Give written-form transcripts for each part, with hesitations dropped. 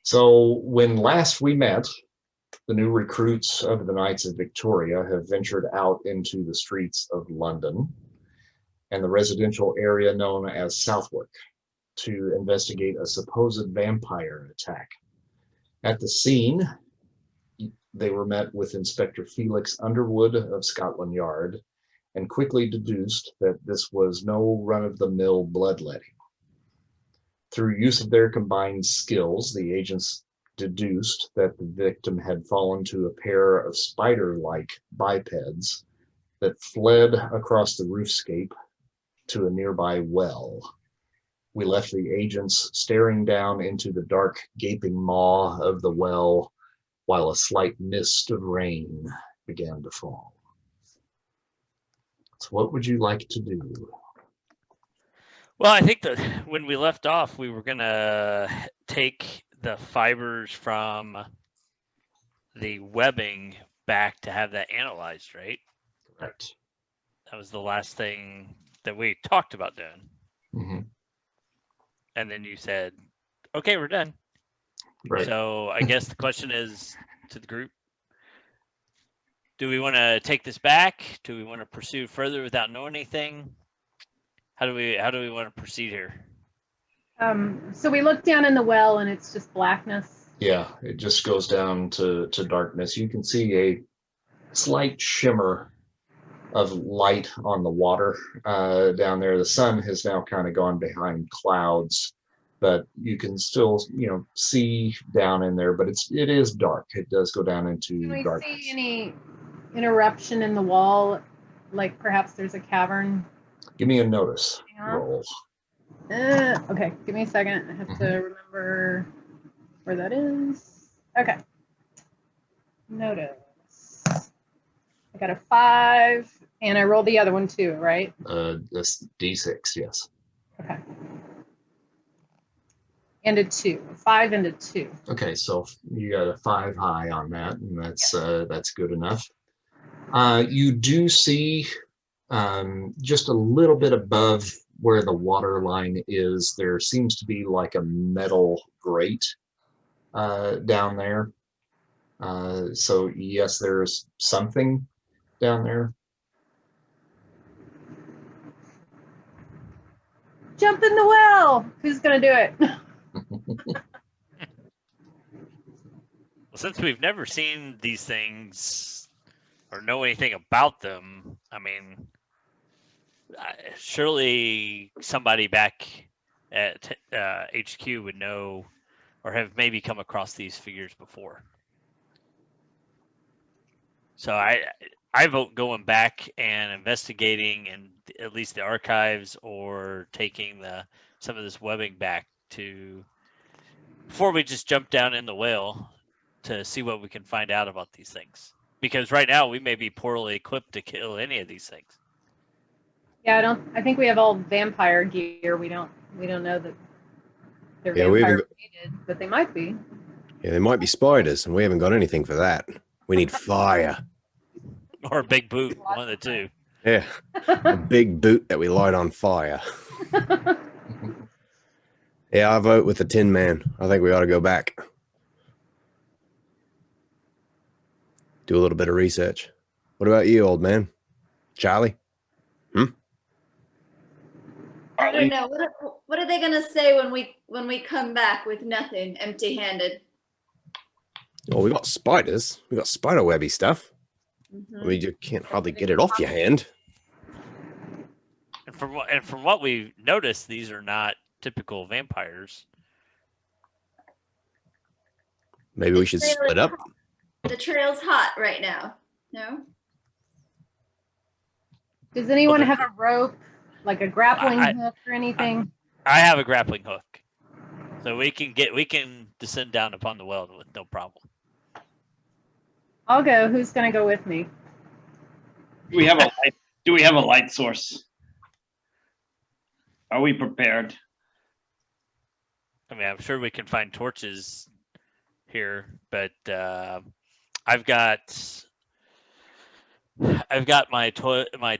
So when last we met, the new recruits of the Knights of Victoria have ventured out into the streets of London and the residential area known as Southwark to investigate a supposed vampire attack. At the scene, they were met with Inspector Felix Underwood of Scotland Yard and quickly deduced that this was no run-of-the-mill bloodletting. Through use of their combined skills, the agents deduced that the victim had fallen to a pair of spider-like bipeds that fled across the roofscape to a nearby well. We left the agents staring down into the dark, gaping maw of the well while a slight mist of rain began to fall. So what would you like to do? Well, I think that when we left off, we were going to take the fibers from the webbing back to have that analyzed, right? Correct. That was the last thing that we talked about doing. Mm-hmm. And then you said, okay, we're done. Right. So I guess the question is to the group, do we want to take this back? Do we want to pursue further without knowing anything? How do we want to proceed here? So we look down in the well and it's just blackness. Yeah, it just goes down to darkness. You can see a slight shimmer of light on the water down there. The sun has now kind of gone behind clouds, but you can still, see down in there. But it is dark. It does go down into Can we darkness. see any interruption in the wall? Like perhaps there's a cavern? Give me a notice roll. Okay, give me a second. I have to remember where that is. Okay. Notice. I got a 5, and I rolled the other one too, right? This D6, yes. Okay. And a 2. 5 and a 2. Okay, so you got a 5 high on that, and that's good enough. You do see just a little bit above where the water line is, there seems to be like a metal grate down there. So yes, there's something down there. Jump in the well. Who's gonna do it? Well, since we've never seen these things or know anything about them, I mean, surely somebody back at HQ would know or have maybe come across these figures before. So I vote going back and investigating in at least the archives or taking some of this webbing back to before we just jump down in the whale to see what we can find out about these things. Because right now we may be poorly equipped to kill any of these things. Yeah, I think we have all vampire gear. We don't know that they're vampire related, but they might be. Yeah, they might be spiders, and we haven't got anything for that. We need fire. Or a big boot, one of the two. Yeah, a big boot that we light on fire. Yeah, I vote with the Tin Man. I think we ought to go back. Do a little bit of research. What about you, old man? Charlie? I don't know. What are they gonna say when we come back with nothing, empty-handed? Well, we got spiders. We got spider webby stuff. I mean, you can't hardly get it off your hand. And from what we've noticed, these are not typical vampires. Maybe we should split up. The trail's hot right now. No? Does anyone have a rope, like a grappling hook or anything? I have a grappling hook. So we can descend down upon the well with no problem. I'll go. Who's gonna go with me? Do we have a light source? Are we prepared? I mean, I'm sure we can find torches here, but I've got my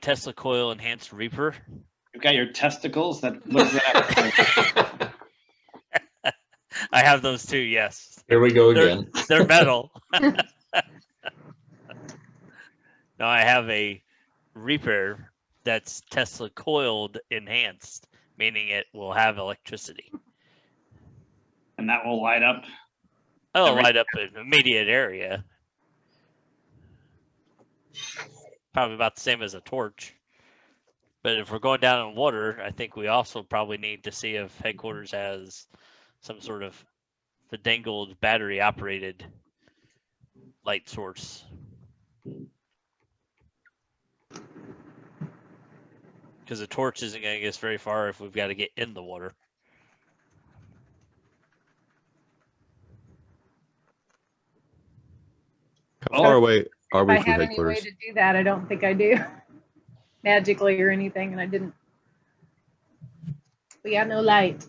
Tesla coil enhanced Reaper. You've got your testicles. What is that? I have those too. Yes. Here we go again. They're metal. No, I have a Reaper that's Tesla coiled enhanced, meaning it will have electricity. And that will light up. It'll light up an immediate area. Probably about the same as a torch. But if we're going down in water, I think we also probably need to see if headquarters has some sort of the dangled battery operated light source. Because a torch isn't going to get us very far if we've got to get in the water. How far away are If we I from have any way headquarters? to do that, I don't think I do. Magically or anything, and I didn't. We got no light.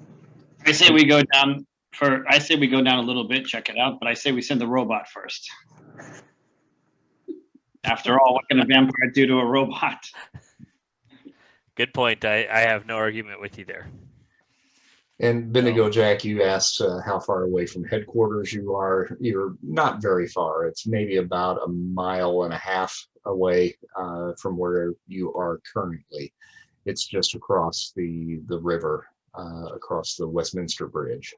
I say we go down a little bit, check it out, but I say we send the robot first. After all, what can a vampire do to a robot? Good point. I have no argument with you there. And Bendigo Jack, you asked how far away from headquarters you are. You're not very far. It's maybe about 1.5 miles away from where you are currently. It's just across the river, across the Westminster Bridge.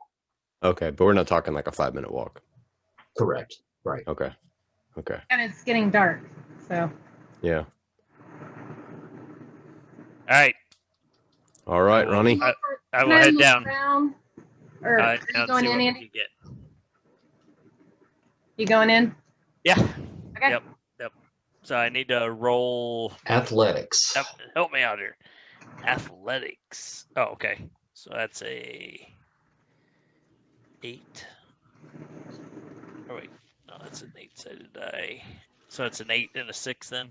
Okay, but we're not talking like a 5-minute walk. Correct. Right. Okay. Okay. And it's getting dark, so. Yeah. All right. All right, Ronnie. I will Can head look down. around? Or are you going in, Andy? Get. You going in? Yeah. Okay. Yep. So I need to roll. Athletics. Help me out here. Athletics. Oh, okay. So that's a 8. Oh wait, no, that's an 8-sided die. So it's an 8 and a 6 then.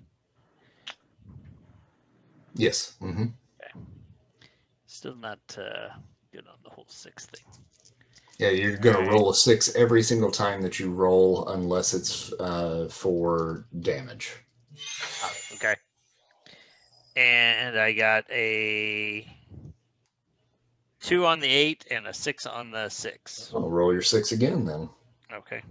Yes. Mm-hmm. Still not good on the whole 6 thing. Yeah, you're going to roll a 6 every single time that you roll, unless it's for damage. Okay. And I got a 2 on the 8 and a 6 on the 6. I'll roll your 6 again then. Okay.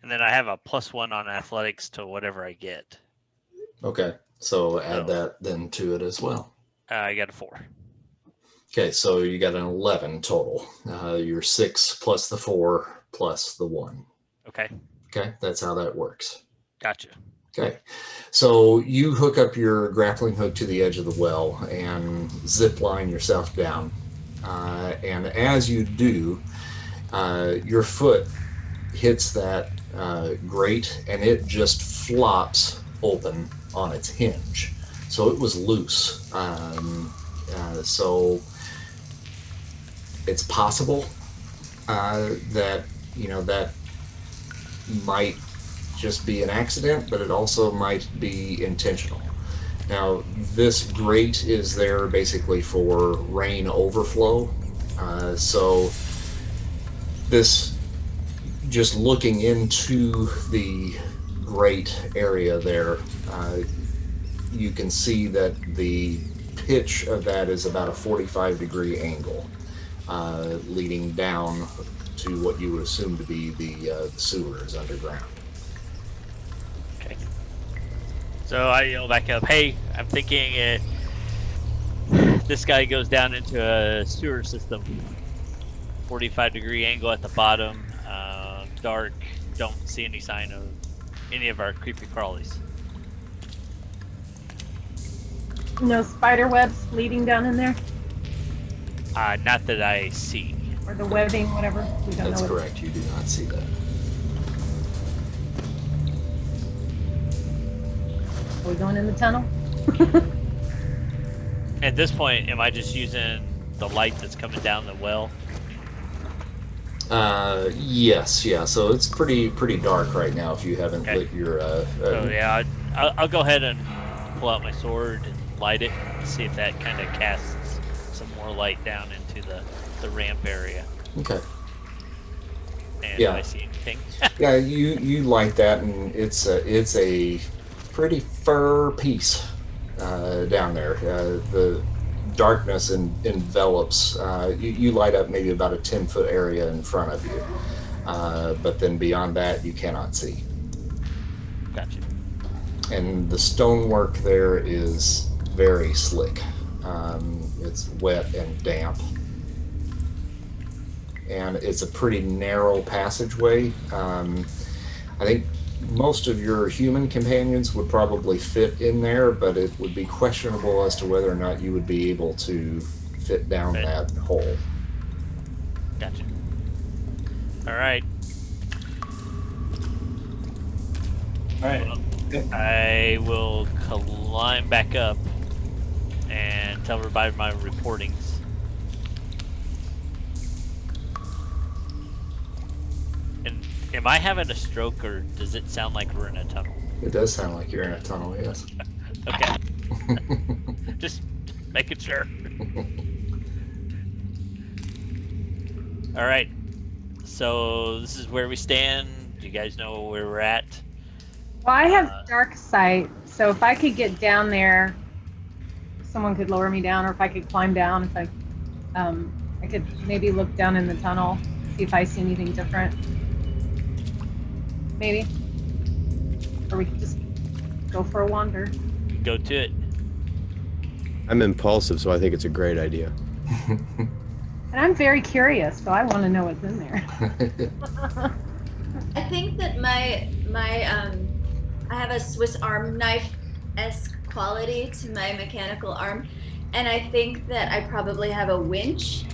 And then I have a +1 on athletics to whatever I get. Okay, so add that then to it as well. I got a 4. Okay, so you got an 11 total. Your 6 plus the 4 plus the 1. Okay. Okay, that's how that works. Gotcha. Okay, so you hook up your grappling hook to the edge of the well and zip line yourself down. And as you do, your foot hits that grate and it just flops open on its hinge. So it was loose. So it's possible that, that might just be an accident, but it also might be intentional. Now, this grate is there basically for rain overflow. So this, just looking into the grate area there, you can see that the pitch of that is about a 45-degree angle, leading down to what you would assume to be the sewers underground. Okay. So I yell back up, hey, I'm thinking this guy goes down into a sewer system. 45-degree angle at the bottom, dark, don't see any sign of any of our creepy crawlies. No spider webs leading down in there? Not that I see. Or the webbing, whatever? We don't That's know. correct, you do not see that. Are we going in the tunnel? At this point, am I just using the light that's coming down the well? Yes, yeah. So it's pretty dark right now if you haven't Okay. lit your. So yeah, I'll go ahead and pull out my sword and light it, and see if that kind of casts some more light down into the ramp area. Okay. And Yeah. do I see anything? Yeah, you light that, and it's a pretty fur piece down there. darkness envelops. You light up maybe about a 10-foot area in front of you, but then beyond that, you cannot see. Gotcha. And the stonework there is very slick. It's wet and damp. And it's a pretty narrow passageway. I think most of your human companions would probably fit in there, but it would be questionable as to whether or not you would be able to fit down that hole. Gotcha. All right. All right. I will climb back up and tell everybody my reportings. And am I having a stroke, or does it sound like we're in a tunnel? It does sound like you're in a tunnel, yes. Okay. Just making sure. All right. So this is where we stand. Do you guys know where we're at? Well, I have dark sight, so if I could get down there, someone could lower me down, or if I could climb down, if I could maybe look down in the tunnel, see if I see anything different. Maybe. Or we could just go for a wander. Go to it. I'm impulsive, so I think it's a great idea. And I'm very curious, so I want to know what's in there. I think that my I have a Swiss arm knife-esque quality to my mechanical arm, and I think that I probably have a winch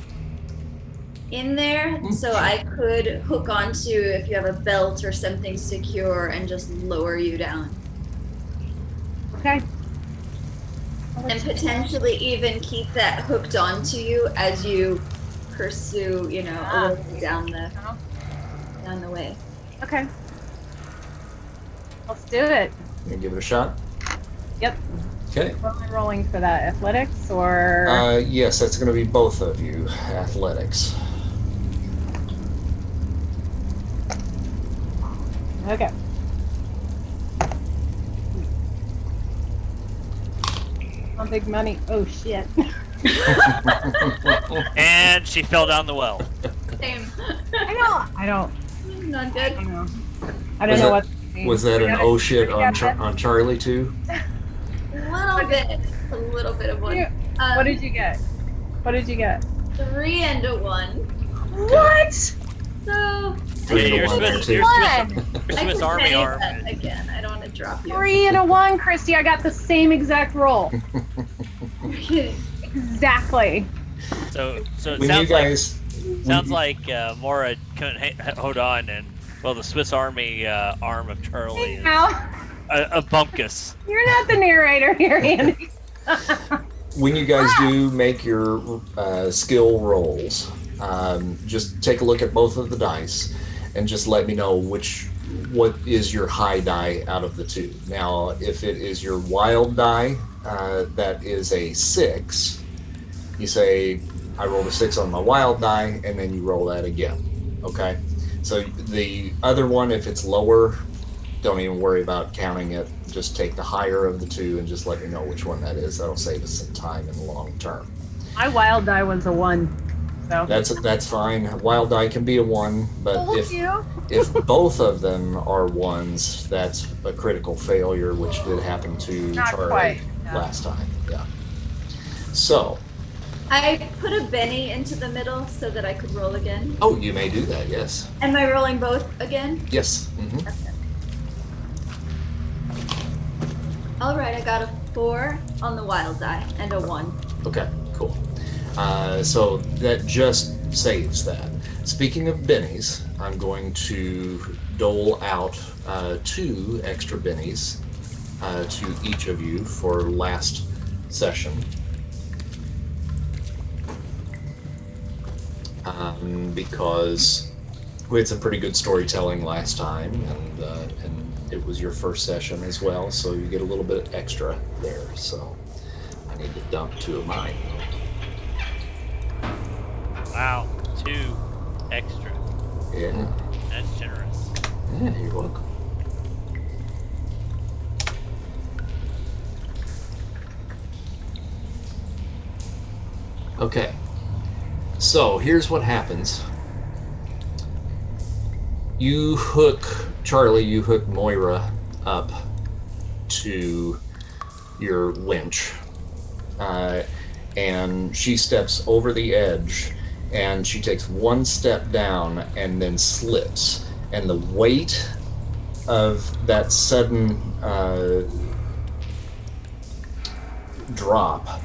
in there, so I could hook onto if you have a belt or something secure and just lower you down. Okay. And potentially even keep that hooked onto you as you pursue, a little bit down the way. Okay. Let's do it. You give it a shot? Yep. Okay. What am I rolling for that? Athletics or? Yes, that's going to be both of you. Athletics. Okay. Oh, big money. Oh, shit. And she fell down the well. Same. I don't Not good. know. I don't know what. Was that an oh shit on Charlie too? A little bit of one. What did you get? 3 and a 1. What? So Three Your to one there, Swiss, too. your I Swiss can Army say arm. that again. I don't want to drop you. 3 and a 1, Christy. I got the same exact roll. Exactly. So it When you sounds guys, like Maura couldn't hold on, and well, the Swiss Army arm of Charlie is Now, a bumpkus. you're not the narrator here, Andy. when you guys do make your skill rolls, just take a look at both of the dice and just let me know what is your high die out of the two. Now, if it is your wild die, that is a 6. You say, I rolled a 6 on my wild die, and then you roll that again. Okay? So the other one, if it's lower, don't even worry about counting it. Just take the higher of the two and just let me know which one that is. That'll save us some time in the long term. My wild die was a 1. So. That's fine. Wild die can be a 1, but if both of them are 1s, that's a critical failure, which did happen to Not Charlie quite, no. last time. Yeah. So, I put a Benny into the middle so that I could roll again. oh, you may do that. Yes. Am I rolling both again? Yes. Mm-hmm. All right, I got a 4 on the wild die and a 1. Okay. Cool. So that just saves that. Speaking of bennies, I'm going to dole out 2 extra bennies to each of you for last session. Because we had some pretty good storytelling last time, and it was your first session as well, so you get a little bit extra there. So I need to dump 2 of mine. Wow, 2 extra. Yeah. That's generous. Yeah, you're welcome. Okay. So here's what happens. Charlie, you hook Moira up to your winch. And she steps over the edge, and she takes one step down and then slips. And the weight of that sudden drop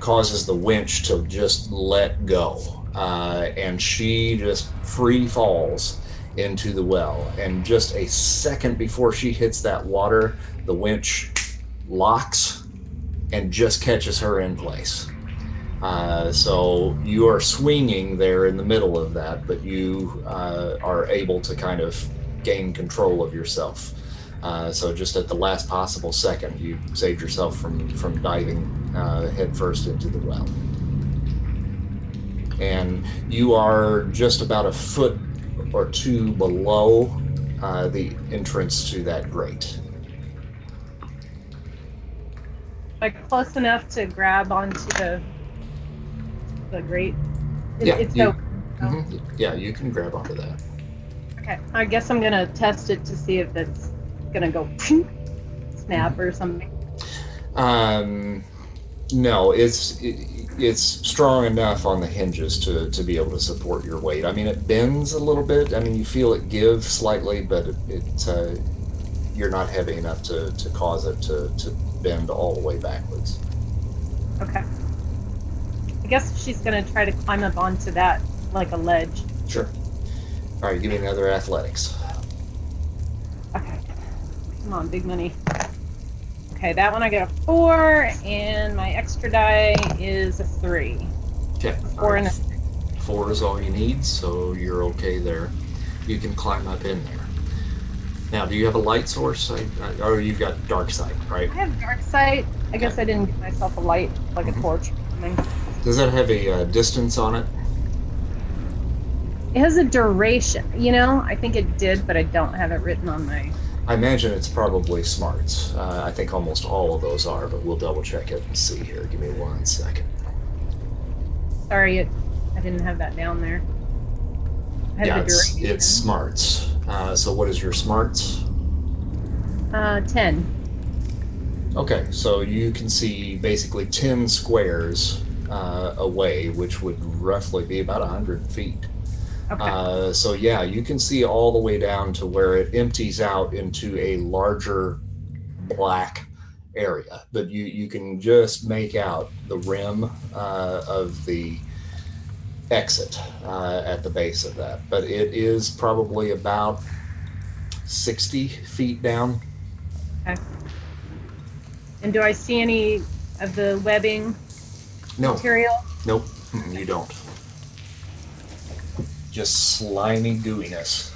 causes the winch to just let go. And she just free falls into the well. And just a second before she hits that water, the winch locks and just catches her in place. So you are swinging there in the middle of that, but you are able to kind of gain control of yourself. So just at the last possible second, you saved yourself from diving headfirst into the well. And you are just about a foot or two below the entrance to that grate. Like close enough to grab onto the grate. It's you, open. So. Mm-hmm, yeah, you can grab onto that. Okay, I guess I'm gonna test it to see if it's gonna go snap or something. No, it's strong enough on the hinges to be able to support your weight. I mean, it bends a little bit. I mean, you feel it give slightly, but you're not heavy enough to cause it to bend all the way backwards. Okay. I guess she's gonna try to climb up onto that like a ledge. Sure. All right, give me another athletics. Okay. Come on, big money. Okay, that one I get a 4, and my extra die is a 3. Okay. 4 and a 4 is all you need, so you're okay there. You can climb up in there. Now, do you have a light source? Or you've got dark sight, right? I have dark sight. I guess I didn't give myself a light, like a torch or something. Does that have a distance on it? It has a duration. I think it did, but I don't have it written on my... I imagine it's probably smarts. I think almost all of those are, but we'll double check it and see here. Give me 1 second. Sorry, I didn't have that down there. I have the duration. It's smarts. So what is your smarts? 10. Okay, so you can see basically 10 squares away, which would roughly be about 100 feet. Okay. So yeah, you can see all the way down to where it empties out into a larger black area, but you can just make out the rim of the exit at the base of that, but it is probably about 60 feet down. Okay. And do I see any of the webbing material? Nope, you don't. Just slimy gooiness.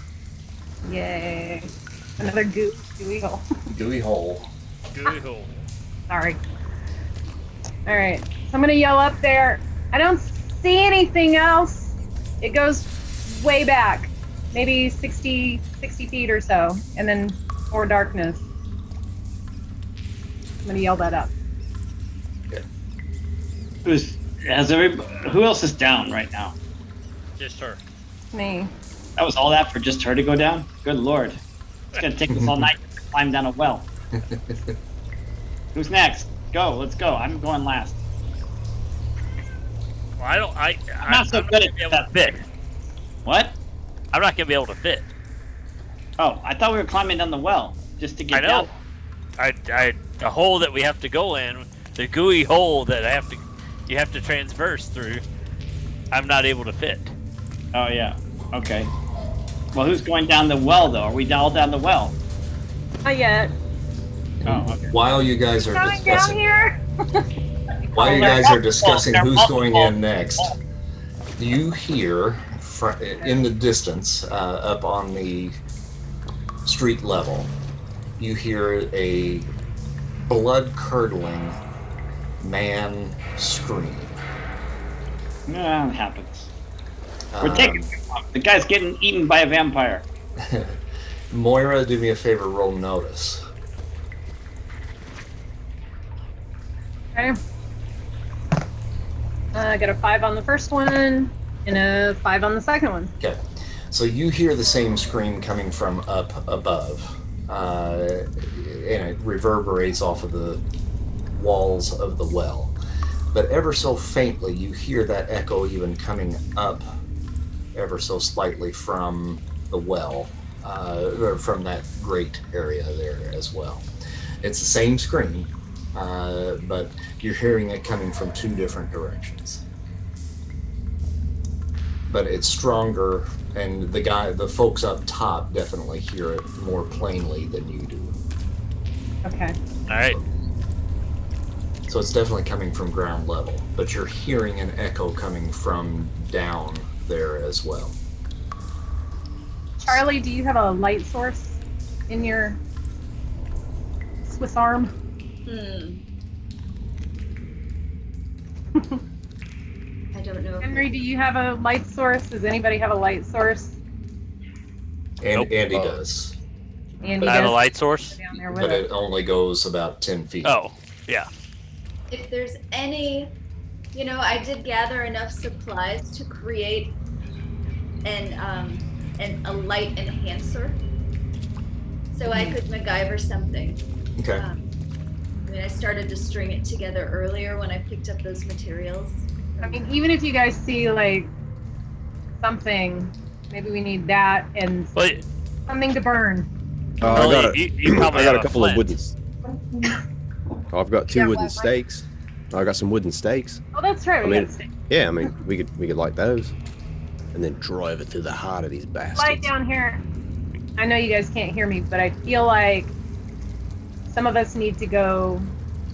Yay. Another gooey hole. Gooey hole. Gooey hole. Sorry. All right. So I'm going to yell up there. I don't see anything else. It goes way back. Maybe 60 feet or so. And then more darkness. I'm going to yell that up. Okay. Who else is down right now? Just her. Me. That was all that for just her to go down? Good Lord. It's going to take us all night to climb down a well. Who's next? Go, let's go. I'm going last. Well, I'm not so good at be able to fit. What? I'm not gonna be able to fit. Oh, I thought we were climbing down the well just to get I know. down. The hole that we have to go in, the gooey hole that you have to transverse through, I'm not able to fit. Oh yeah. Okay. Well, who's going down the well though? Are we all down the well? Not yet. Oh, okay. While you guys are Going down discussing, here? while you guys are discussing who's going in next, you hear in the distance, up on the street level, you hear a blood-curdling man scream. Yeah, it happens. We're taking the guy's getting eaten by a vampire. Moira, do me a favor, roll notice. Okay. I got a 5 on the first one and a 5 on the second one. Okay. So you hear the same scream coming from up above, and it reverberates off of the walls of the well. But ever so faintly, you hear that echo even coming up ever so slightly from the well, or from that grate area there as well. It's the same scream, but you're hearing it coming from 2 different directions. But it's stronger, and the folks up top definitely hear it more plainly than you do. Okay. All right. So it's definitely coming from ground level, but you're hearing an echo coming from down there as well. Charlie, do you have a light source in your Swiss arm? I don't know. Henry, do you have a light source? Does anybody have a light source? And Nope. Andy does, Andy I have a does. light source. Down there with but it. it only goes about 10 feet. Oh, yeah. If there's any, I did gather enough supplies to create a light enhancer, so I could MacGyver something. Okay. I started to string it together earlier when I picked up those materials. I mean, even if you guys see like something, maybe we need that and Well, something to burn. you probably I got have a couple of flint. wooden. I've got 2 Yeah, wooden what? stakes. I got some wooden stakes. Oh, that's right. I We mean, got steak. Yeah, I mean, we could light those, and then drive it through the heart of these bastards. Light down here. I know you guys can't hear me, but I feel like some of us need to go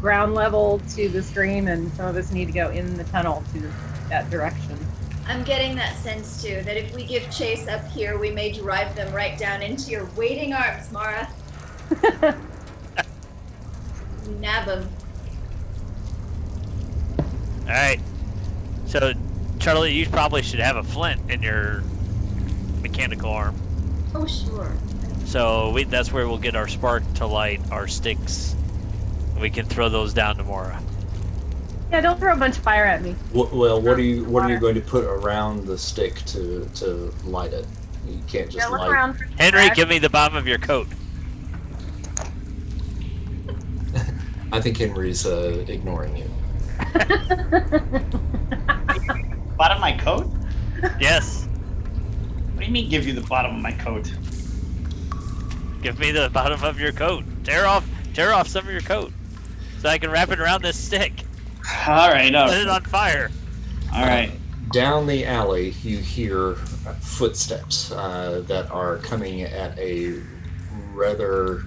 ground level to the screen, and some of us need to go in the tunnel to that direction. I'm getting that sense too, that if we give chase up here, we may drive them right down into your waiting arms, Mara. Nab them. All right. So, Charlie, you probably should have a flint in your mechanical arm. Oh, sure. So that's where we'll get our spark to light our sticks. We can throw those down tomorrow. Yeah, don't throw a bunch of fire at me. Well, what are you going to put around the stick to light it? You can't just Yeah, look light. around for Henry, trash. give me the bottom of your coat. I think Henry's ignoring you. Bottom of my coat? Yes. What do you mean give you the bottom of my coat? Give me the bottom of your coat. Tear off some of your coat, so I can wrap it around this stick. All right, Set it on fire. all right. Down the alley, you hear footsteps that are coming at a rather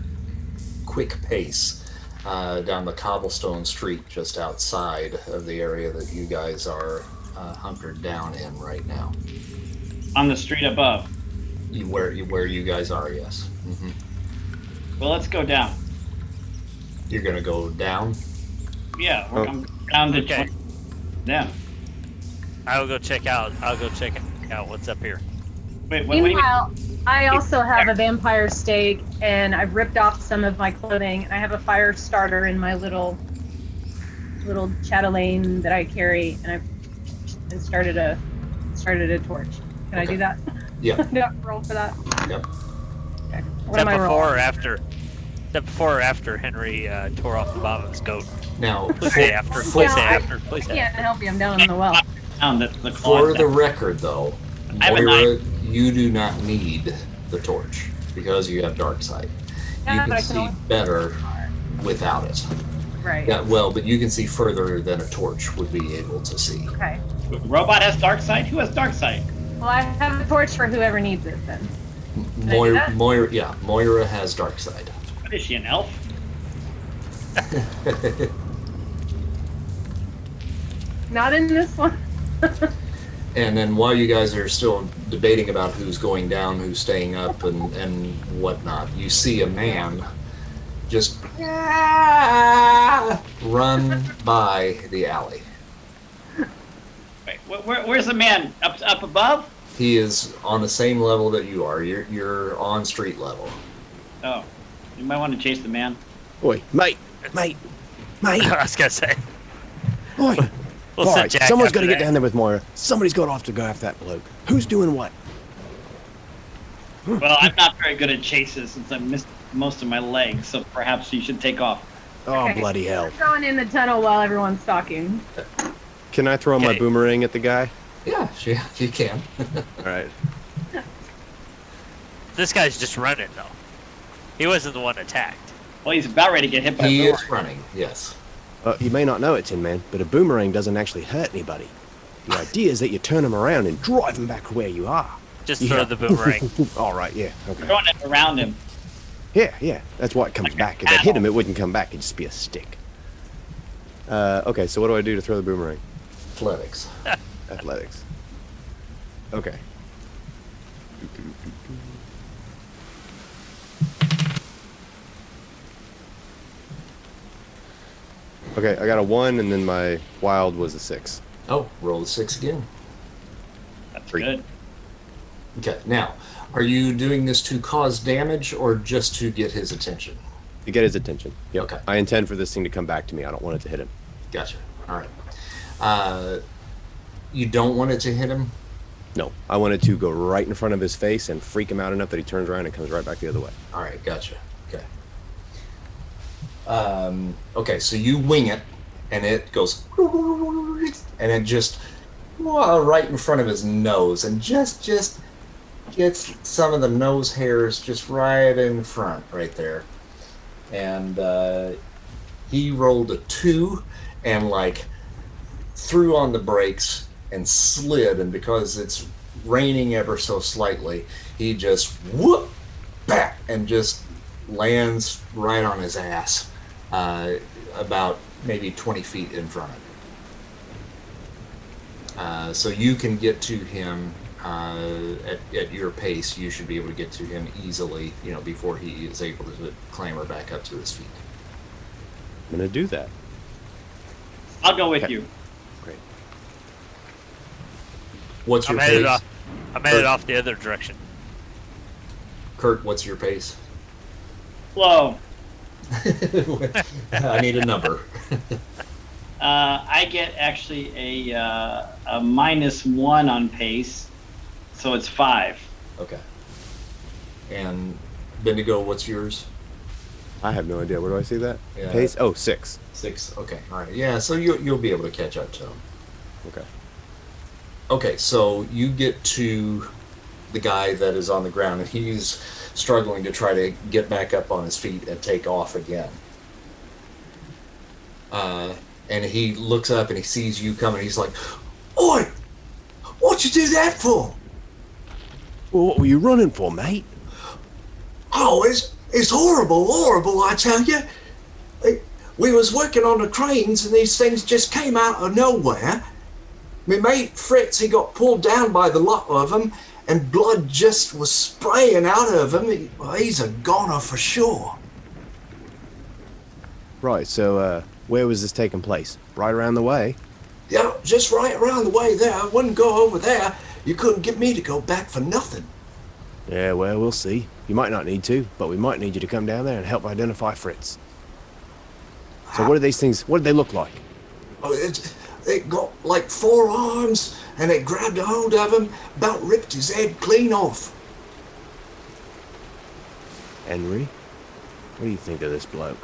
quick pace down the cobblestone street just outside of the area that you guys are hunkered down in right now. On the street above. Where you guys are, yes. Mm-hmm. Well, let's go down. You're gonna go down. Yeah, we're going down to Okay. them. I'll go check out what's up here. Wait, what do you mean? Meanwhile, I also have a vampire stake, and I've ripped off some of my clothing, and I have a fire starter in my little chatelaine that I carry, and I started a torch. Can I do that? Yeah. Do I have to roll for that? Yep. Okay. Is What that am I before rolling? or after? Is that before or after Henry tore off the bottom of his coat? Now, Please say after. for, Please say I after. Please say Can't after. help you. I'm down in the well. Down the for closet. the record, though, I have a Moira, you do not need the torch because you have dark sight. Yeah, You but can I can see only- better without it. Right. Yeah, well, but you can see further than a torch would be able to see. Okay. Robot has dark sight? Who has dark sight? Well, I have a torch for whoever needs it then. I do that? Moira has dark sight. What is she, an elf? Not in this one. And then while you guys are still debating about who's going down, who's staying up, and whatnot, you see a man just run by the alley. Wait, where's the man? Up above? He is on the same level that you are. You're on street level. Oh, you might want to chase the man. Oi, mate. I was gonna say. Oi. We'll All send right, Jack someone's after got to get that. down there with Moira. Somebody's got off to go after that bloke. Who's doing what? Well, I'm not very good at chases since I missed most of my legs, so perhaps you should take off. Oh, Okay. bloody hell. We're going in the tunnel while everyone's talking. Can I throw my Okay. boomerang at the guy? Yeah, you can. All right. This guy's just running though. He wasn't the one attacked. Well, he's about ready to get hit by He a is running, yes. You may not know it, Tin Man, but a boomerang doesn't actually hurt anybody. The idea is that you turn them around and drive them back where you are. Just Yeah. throw the boomerang. All right, yeah, okay. throwing it around him. Yeah, that's why it comes Like a back. If I hit him, paddle. it wouldn't come back. It'd just be a stick. Okay, so what do I do to throw the boomerang? Athletics. Athletics. Okay. Okay, I got a 1, and then my wild was a 6. Oh, roll the 6 again. That's 3. good. Okay, now, are you doing this to cause damage or just to get his attention? To get his attention. Yep. Okay. I intend for this thing to come back to me. I don't want it to hit him. Gotcha. All right. You don't want it to hit him? No, I want it to go right in front of his face and freak him out enough that he turns around and comes right back the other way. All right, gotcha. Okay. Okay, so you wing it, and it goes, and it just right in front of his nose, and just gets some of the nose hairs just right in front, right there. And he rolled a 2, and like threw on the brakes and slid, and because it's raining ever so slightly, he just whoop back and just lands right on his ass, about maybe 20 feet in front of him. So you can get to him at your pace. You should be able to get to him easily, before he is able to clamber back up to his feet. I'm going to do that. I'll go with Okay. you. Great. What's I'm your headed pace? off. I'm headed off the other direction. Kurt, what's your pace? Slow. I need a number. I get actually a -1 on pace, so it's 5. Okay. And Bendigo, what's yours? I have no idea. Where do I see that? Yeah. Pace? Oh, 6. 6. Okay. All right. Yeah. So you'll be able to catch up to him. Okay. Okay. So you get to the guy that is on the ground, and he's struggling to try to get back up on his feet and take off again. And he looks up and he sees you coming. He's like, "Oi! What'd you do that for?" Well, what were you running for, mate? Oh, it's horrible, I tell you. We was working on the cranes, and these things just came out of nowhere. My mate Fritz, he got pulled down by the lot of them, and blood just was spraying out of him. He's a goner for sure. Right, so where was this taking place? Right around the way? Yeah, just right around the way there. I wouldn't go over there. You couldn't get me to go back for nothing. Yeah, well, we'll see. You might not need to, but we might need you to come down there and help identify Fritz. So what are these things? What do they look like? Oh, it got like 4 arms, and it grabbed a hold of him, about ripped his head clean off. Henry, what do you think of this bloke?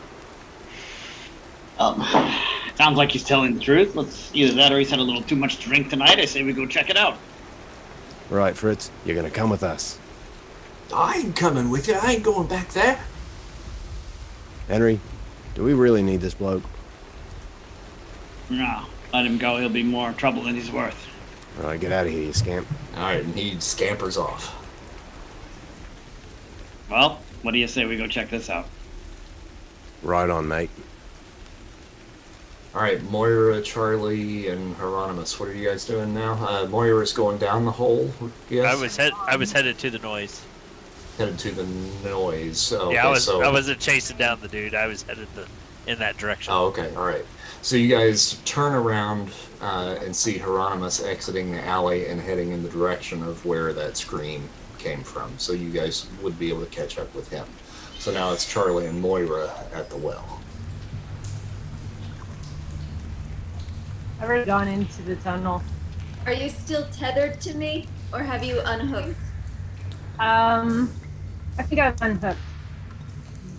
Sounds like he's telling the truth. Let's either that or he's had a little too much to drink tonight. I say we go check it out. Right, Fritz, you're gonna come with us. I ain't coming with you. I ain't going back there. Henry, do we really need this bloke? No, let him go. He'll be more trouble than he's worth. All right, get out of here, you scamp. All right, and he scampers off. Well, what do you say we go check this out? Right on, mate. All right, Moira, Charlie, and Hieronymus, what are you guys doing now? Moira's going down the hole, yes? I was headed to the noise. Headed to the noise. Okay, Yeah, I so... wasn't chasing down the dude. I was headed in that direction. Oh, okay, all right. So you guys turn around and see Hieronymus exiting the alley and heading in the direction of where that scream came from. So you guys would be able to catch up with him. So now it's Charlie and Moira at the well. I've already gone into the tunnel. Are you still tethered to me, or have you unhooked? I think I've unhooked.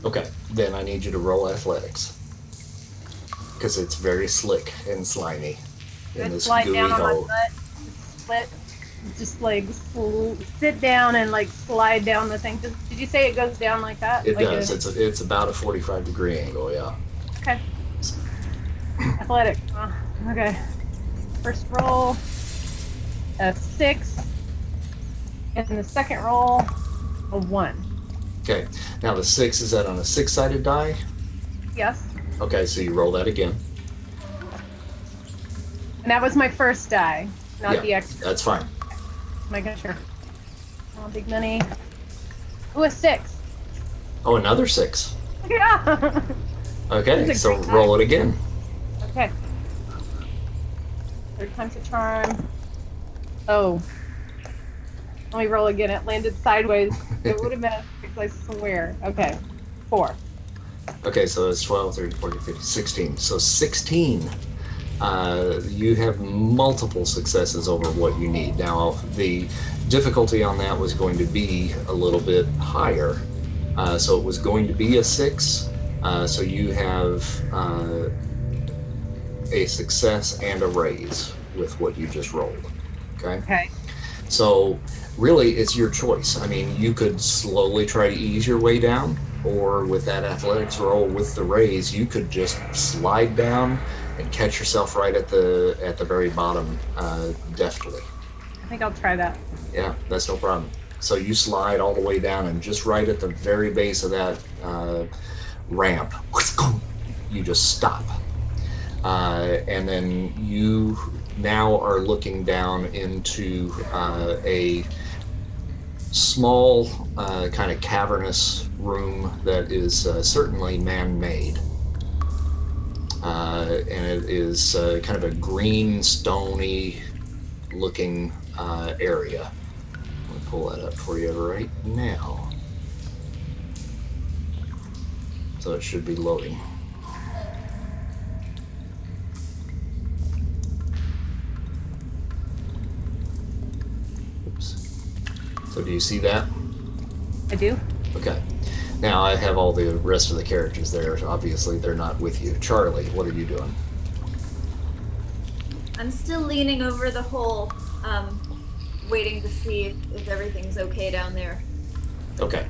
Okay, then I need you to roll athletics. Because it's very slick and slimy in Good this slide gooey down on my hole. butt. Split. Just like sit down and like slide down the thing. Did you say it goes down like that? It like does. It's about a 45-degree angle, yeah. Okay. Athletic. Okay. First roll, a 6. And the second roll, a 1. Okay, now the 6, is that on a 6-sided die? Yes. Okay, so you roll that again. And that was my first die, not Yeah, the extra. that's fine. Making sure. Oh, big money. Ooh, a 6. Oh, another 6. Yeah. Okay, That's a so great roll die. it again. Okay. 3 times a charm. Oh. Let me roll again. It landed sideways. It would have been a 6, I swear. Okay. 4. Okay, so it's 12, 13, 14, 15, 16. So 16. You have multiple successes over what you need. Now, the difficulty on that was going to be a little bit higher. So it was going to be a 6. So you have a success and a raise with what you just rolled. Okay? Okay. So really, it's your choice. I mean, you could slowly try to ease your way down, or with that athletics roll with the raise, you could just slide down and catch yourself right at the very bottom deftly. I think I'll try that. Yeah, that's no problem. So you slide all the way down, and just right at the very base of that ramp, you just stop. And then you now are looking down into a small kind of cavernous room that is certainly man-made. And it is kind of a green, stony looking area. I'll pull that up for you right now. So it should be loading. So do you see that? I do? Okay. Now I have all the rest of the characters there. Obviously, they're not with you. Charlie, what are you doing? I'm still leaning over the hole, waiting to see if everything's okay down there. Okay.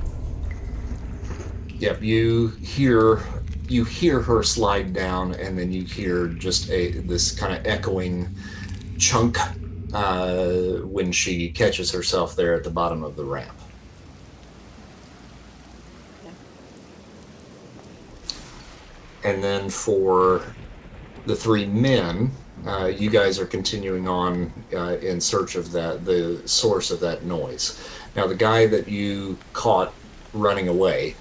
Yep, you hear her slide down, and then you hear just this kind of echoing chunk when she catches herself there at the bottom of the ramp. And then for the 3 men, you guys are continuing on in search of the source of that noise. Now, the guy that you caught running away,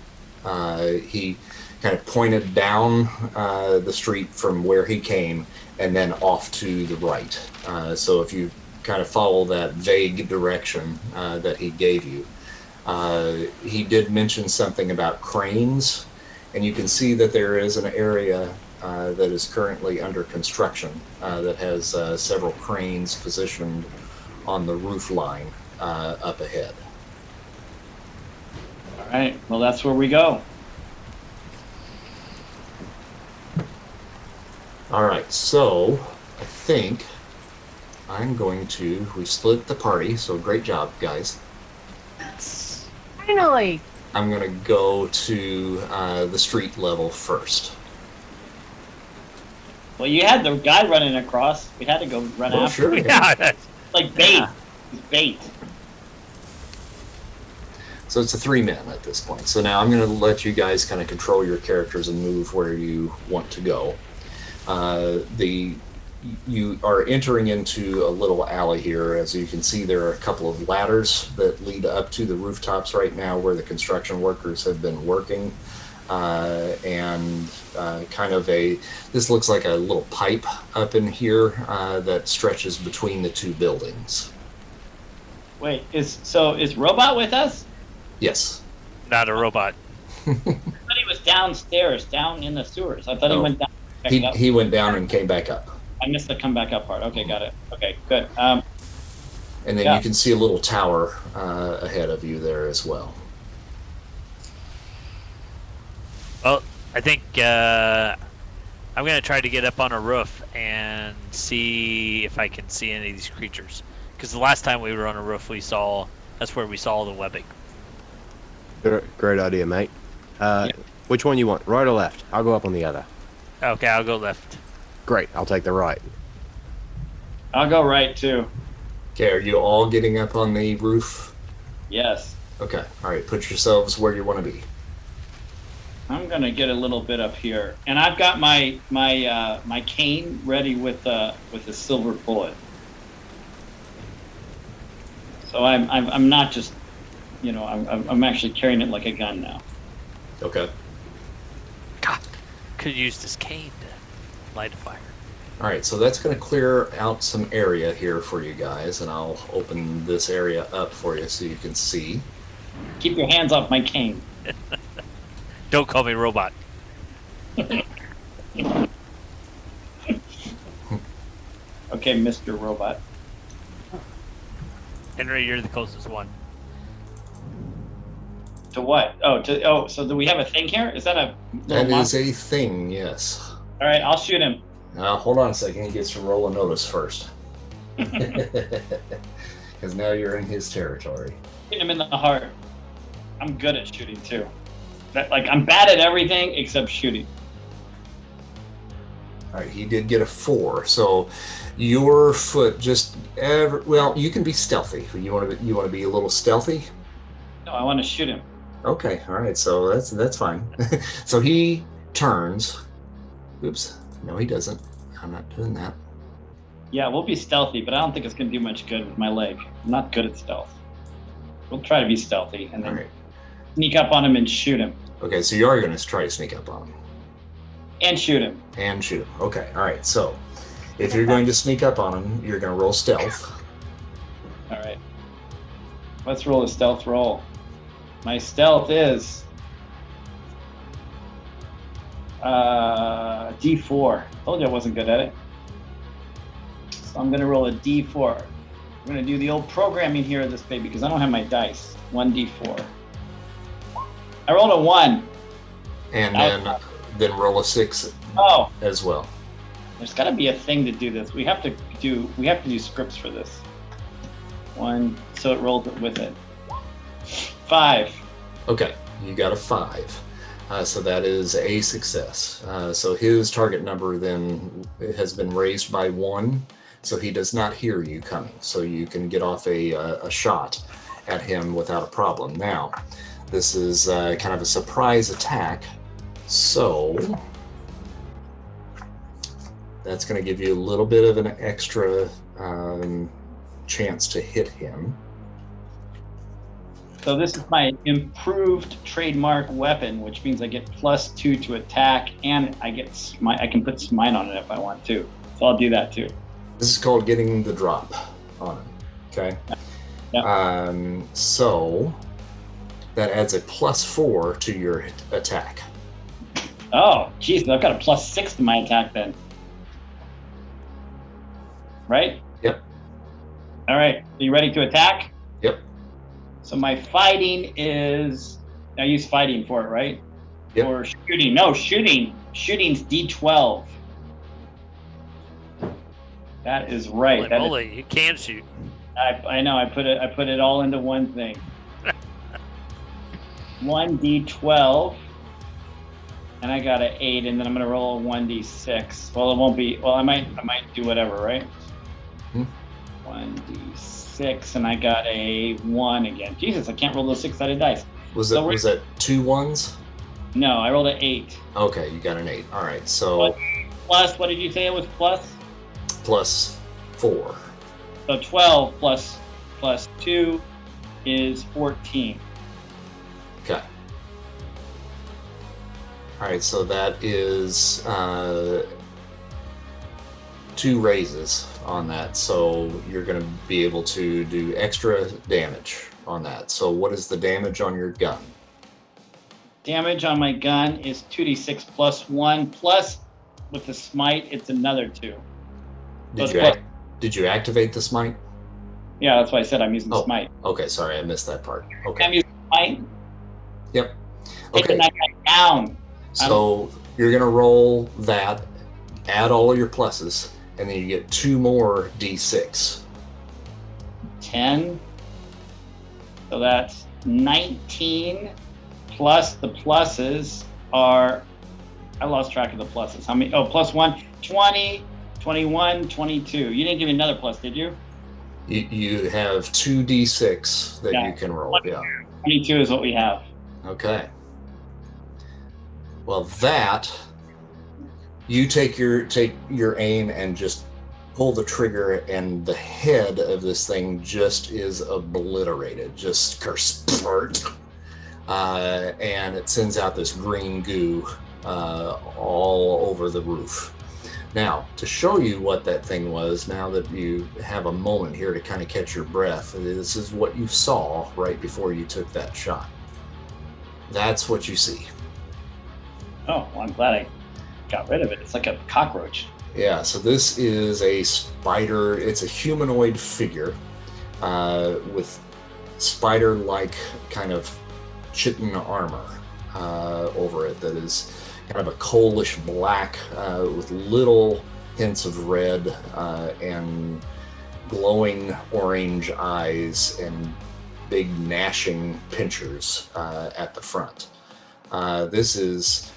he kind of pointed down the street from where he came and then off to the right. So if you kind of follow that vague direction that he gave you, he did mention something about cranes, and you can see that there is an area that is currently under construction that has several cranes positioned on the roof line up ahead. All right. Well, that's where we go. All right, so I think we split the party, so great job, guys. Finally. I'm going to go to the street level first. Well, you had the guy running across. We had to go run Oh, after sure. him. Yeah. Like bait. It's bait. So it's a 3 men at this point. So now I'm going to let you guys kind of control your characters and move where you want to go. You are entering into a little alley here. As you can see, there are a couple of ladders that lead up to the rooftops right now where the construction workers have been working. And kind of this looks like a little pipe up in here that stretches between the 2 buildings. Wait, is Robot with us? Yes. Not a robot. I thought he was downstairs, down in the sewers. I thought he No. went down. Back up. He went down and came back up. I missed the come back up part. Okay, got it. Okay, good. And then Yeah. you can see a little tower ahead of you there as well. Well, I think I'm gonna try to get up on a roof and see if I can see any of these creatures. Because the last time we were on a roof, that's where we saw the webbing. Great idea, mate. Which one you want, right or left? I'll go up on the other. Okay, I'll go left. Great, I'll take the right. I'll go right too. Okay, are you all getting up on the roof? Yes. Okay, all right, put yourselves where you want to be. I'm gonna get a little bit up here, and I've got my cane ready with a silver bullet. So I'm not just, I'm actually carrying it like a gun now. Okay. God, could have used this cane to light a fire. All right, so that's going to clear out some area here for you guys, and I'll open this area up for you so you can see. Keep your hands off my cane. Don't call me robot. Okay, Mr. Robot. Henry, you're the closest one. To what? So do we have a thing here? Is that a little That is monster? a thing, yes. All right, I'll shoot him. Now, hold on a second. He gets to roll a notice first. Because now you're in his territory. Shoot him in the heart. I'm good at shooting too. I'm bad at everything except shooting. All right, he did get a 4. So your foot you can be stealthy. You want to be a little stealthy? No, I want to shoot him. Okay, all right. So that's fine. So he turns. Oops. No, he doesn't. I'm not doing that. Yeah, we'll be stealthy, but I don't think it's going to do much good with my leg. I'm not good at stealth. We'll try to be stealthy and All then right. sneak up on him and shoot him. Okay, so you are going to try to sneak up on him. And shoot him. And shoot him. Okay, all right. So if you're going to sneak up on him, you're going to roll stealth. All right. Let's roll a stealth roll. My stealth is D4. Told you I wasn't good at it. So I'm going to roll a D4. I'm going to do the old programming here of this baby because I don't have my dice. 1D4. I rolled a 1. And then roll a 6 as well. There's got to be a thing to do this. We have to do scripts for this. 1, so it rolls with it. 5. Okay, you got a 5. So that is a success. So his target number then has been raised by 1, so he does not hear you coming. So you can get off a shot at him without a problem. Now, this is kind of a surprise attack, so that's going to give you a little bit of an extra chance to hit him. So this is my improved trademark weapon, which means I get +2 to attack, and I can put smite on it if I want to. So I'll do that too. This is called getting the drop on him. Okay. Yeah. So that adds a +4 to your attack. Oh, geez, I've got a +6 to my attack then. Right? Yep. All right. Are you ready to attack? Yep. So my fighting is, I use fighting for it, right? Yep. Or shooting. No, shooting. Shooting's D12. That is right. Holy moly, you can shoot. I know. I put it all into one thing. 1D12, and I got an 8, and then I'm gonna roll a 1D6. Well, it won't be. Well, I might do whatever, right? 1D6, and I got a 1 again. Jesus, I can't roll those 6-sided dice. Was that 2 1s? No, I rolled an 8. Okay, you got an 8. All right, so Plus, what did you say it was plus? +4. So 12 plus 2 is 14. Okay. All right, so that is 2 raises on that. So you're going to be able to do extra damage on that. So what is the damage on your gun? Damage on my gun is 2d6 plus 1, plus with the smite, it's another 2. Did you activate the smite? Yeah, that's why I said I'm using Oh. smite. Okay, sorry, I missed that part. Okay. I'm using smite. Yep. Taking Okay. that guy down. So you're gonna roll that, add all of your pluses, and then you get 2 more d6. 10. So that's 19 plus the pluses are, I lost track of the pluses. How many? Oh, plus 1, 20, 21, 22. You didn't give me another plus, did you? You have 2 d6 that Yeah. you can roll. Yeah. 22 is what we have. Okay. Well, that you take your aim and just pull the trigger, and the head of this thing just is obliterated, just kerspurt, and it sends out this green goo all over the roof. Now, to show you what that thing was, now that you have a moment here to kind of catch your breath, this is what you saw right before you took that shot. That's what you see. Oh, well, I'm glad I got rid of it. It's like a cockroach. Yeah, so this is a spider. It's a humanoid figure with spider-like kind of chitin armor over it that is kind of a coalish black with little hints of red and glowing orange eyes and big gnashing pincers at the front. This is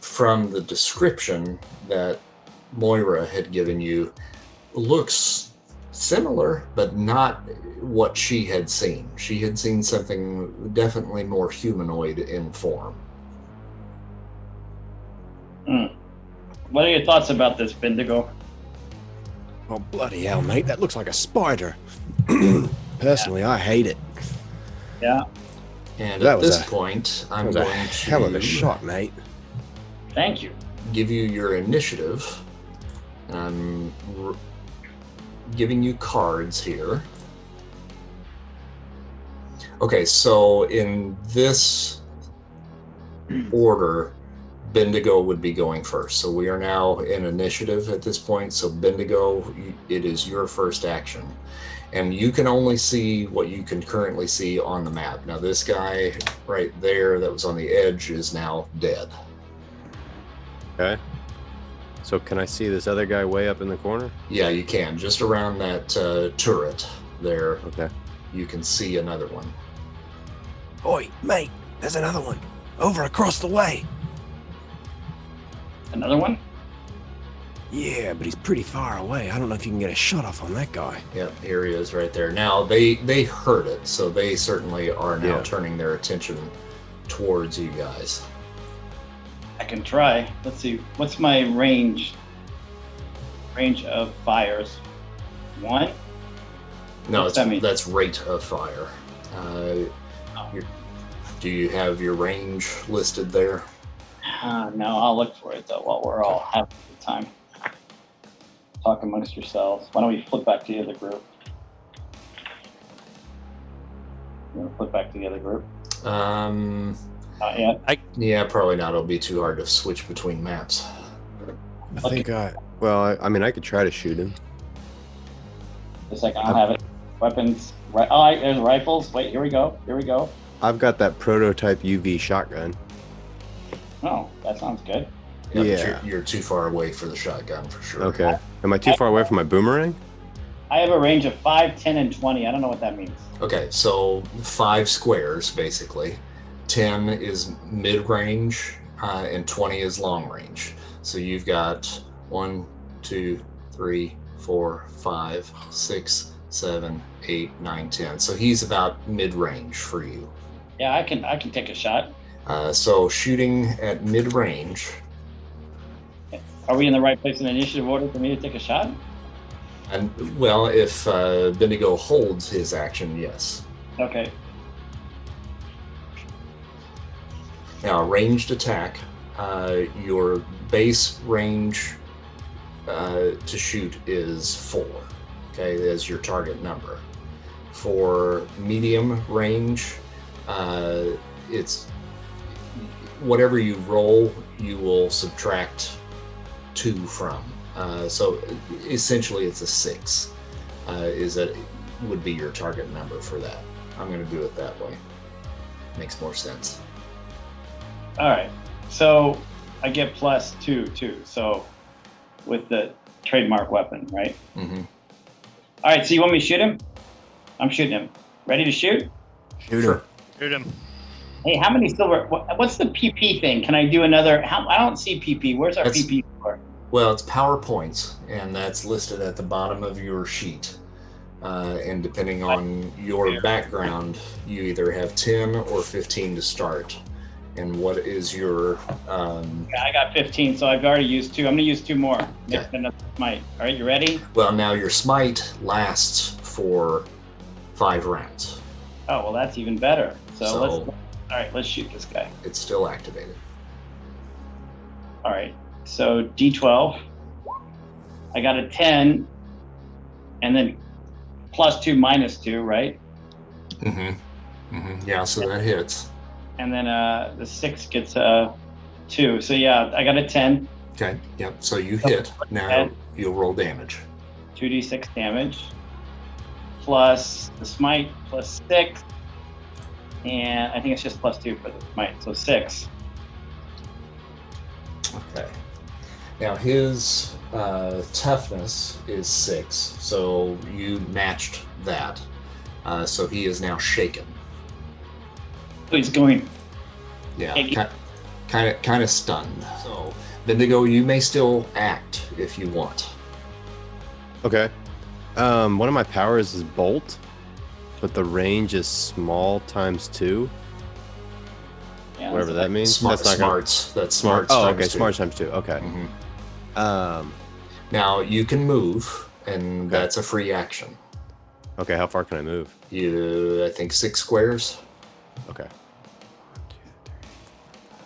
from the description that Moira had given you, looks similar, but not what she had seen. She had seen something definitely more humanoid in form. What are your thoughts about this, Bendigo? Oh, bloody hell, mate. That looks like a spider. Personally, I hate it. Yeah. And That at was this point, That I'm was a going hell of a to shot, mate. Thank you. give you your initiative. And I'm giving you cards here. Okay, so in this order, Bendigo would be going first. So we are now in initiative at this point. So Bendigo, it is your first action. And you can only see what you can currently see on the map. Now this guy right there that was on the edge is now dead. Okay. So can I see this other guy way up in the corner? Yeah, you can. Just around that turret there, Okay. you can see another one. Oi, mate, there's another one. Over across the way. Another one? Yeah, but he's pretty far away. I don't know if you can get a shot off on that guy. Yep, here he is right there. Now, they heard it, so they certainly are now Yeah. turning their attention towards you guys. I can try. Let's see. What's my range? Range of fires. 1? No, What's that mean? that's rate of fire. Do you have your range listed there? No, I'll look for it though while we're all having a good time. Talk amongst yourselves. Why don't we flip back to the other group? You want to flip back to the other group? Not yet. Yeah, probably not. It'll be too hard to switch between maps. I think I mean, I could try to shoot him. Just like I'll have it. Weapons. Right. Oh, there's rifles. Wait, here we go. Here we go. I've got that prototype UV shotgun. Oh, that sounds good. Yeah, Yeah. but you're too far away for the shotgun for sure. Okay. Am I too far away from my boomerang? I have a range of 5, 10, and 20. I don't know what that means. Okay, so 5 squares basically. 10 is mid-range and 20 is long range. So you've got 1, 2, 3, 4, 5, 6, 7, 8, 9, 10. So he's about mid-range for you. Yeah, I can take a shot. So shooting at mid-range. Are we in the right place in the initiative order for me to take a shot? And well, if Bendigo holds his action, yes. Okay. Now, ranged attack, your base range to shoot is 4. Okay, as your target number. For medium range, it's whatever you roll, you will subtract 2 from. So essentially it's a 6. Is that would be your target number for that. I'm going to do it that way. Makes more sense. All right. So I get +2 too. So with the trademark weapon, right? Mm-hmm. All right. So you want me to shoot him? I'm shooting him. Ready to shoot? Shoot him. Shoot him. Hey, how many silver? What's the PP thing? Can I do another? I don't see PP. Where's our PP for? Well, it's power points, and that's listed at the bottom of your sheet. And depending on your background, you either have 10 or 15 to start. And what is your... I got 15, so I've already used 2. I'm going to use 2 more. Okay. Another smite. All right, you ready? Well, now your smite lasts for 5 rounds. Oh, well, that's even better. So let's shoot this guy. it's still activated. All right, so D12. I got a 10, and then +2 -2, right? Mm-hmm. Mm-hmm. Yeah, so that hits. And then the 6 gets 2. So yeah, I got a 10. Okay, yep, so you hit. Now you'll roll damage. 2d6 damage. Plus the smite, +6. And I think it's just +2 for the smite, so 6. Okay. Now his toughness is 6, so you matched that. So he is now shaken. So he's going. Yeah, kind of stunned. So Bendigo, you may still act if you want. Okay. One of my powers is bolt, but the range is small times 2. Yeah, Whatever that means. Smarts. That's smarts. Oh, times okay. 2. Smart times 2. Okay. Mhm. Now you can move, and that's a free action. Okay. How far can I move? I think 6 squares. Okay.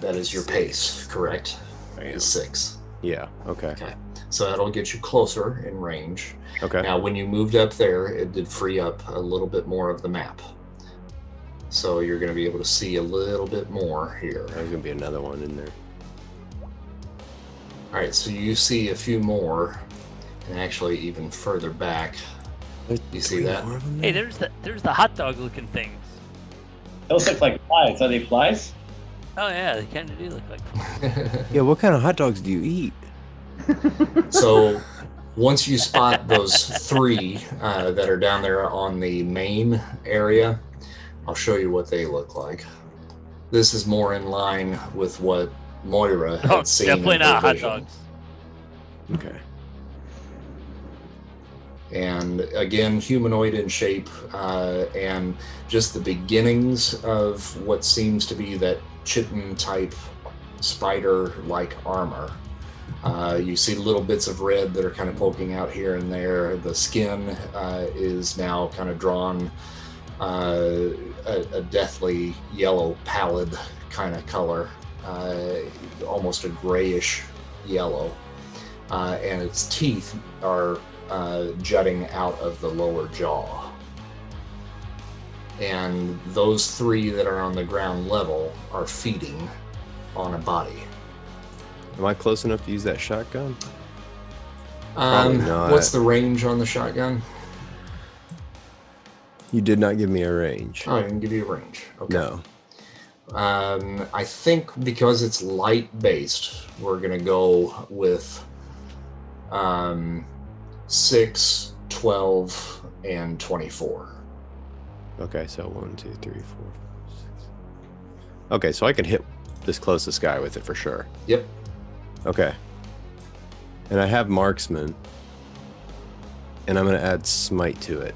That is your pace, correct? Is 6. Yeah. Okay. Okay. So that'll get you closer in range. Okay. Now, when you moved up there, it did free up a little bit more of the map. So you're going to be able to see a little bit more here. There's gonna be another one in there. All right, so you see a few more, and actually even further back. You see that? Hey, there's the hot dog looking things. Those look like flies. Are they flies? Oh yeah, they kind of do look like flies. Yeah. What kind of hot dogs do you eat? So once you spot those 3 that are down there on the main area, I'll show you what they look like. This is more in line with what Moira had seen. Definitely in her not hot vision. dogs. Okay. And again, humanoid in shape, and just the beginnings of what seems to be that chitin type spider-like armor. You see little bits of red that are kind of poking out here and there. The skin is now kind of drawn a deathly yellow, pallid kind of color, almost a grayish yellow, and its teeth are jutting out of the lower jaw. And those 3 that are on the ground level are feeding on a body. Am I close enough to use that shotgun? Probably not. What's the range on the shotgun? You did not give me a range. Oh, I didn't give you a range. Okay. No. I think because it's light based, we're gonna go with 6, 12, and 24. Okay, so 1, 2, 3, 4, 5, 6. Okay, so I can hit this closest guy with it for sure. Yep. Okay. And I have marksman, and I'm gonna add smite to it.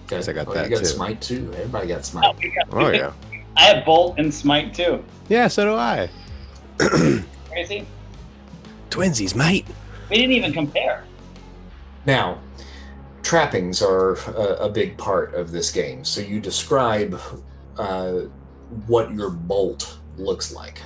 Okay. I got Oh, that you got too. smite too. Everybody got smite. Oh yeah. I have bolt and smite too. Yeah, so do I. Crazy. Twinsies, mate. We didn't even compare. Now, trappings are a big part of this game. So you describe what your bolt looks like.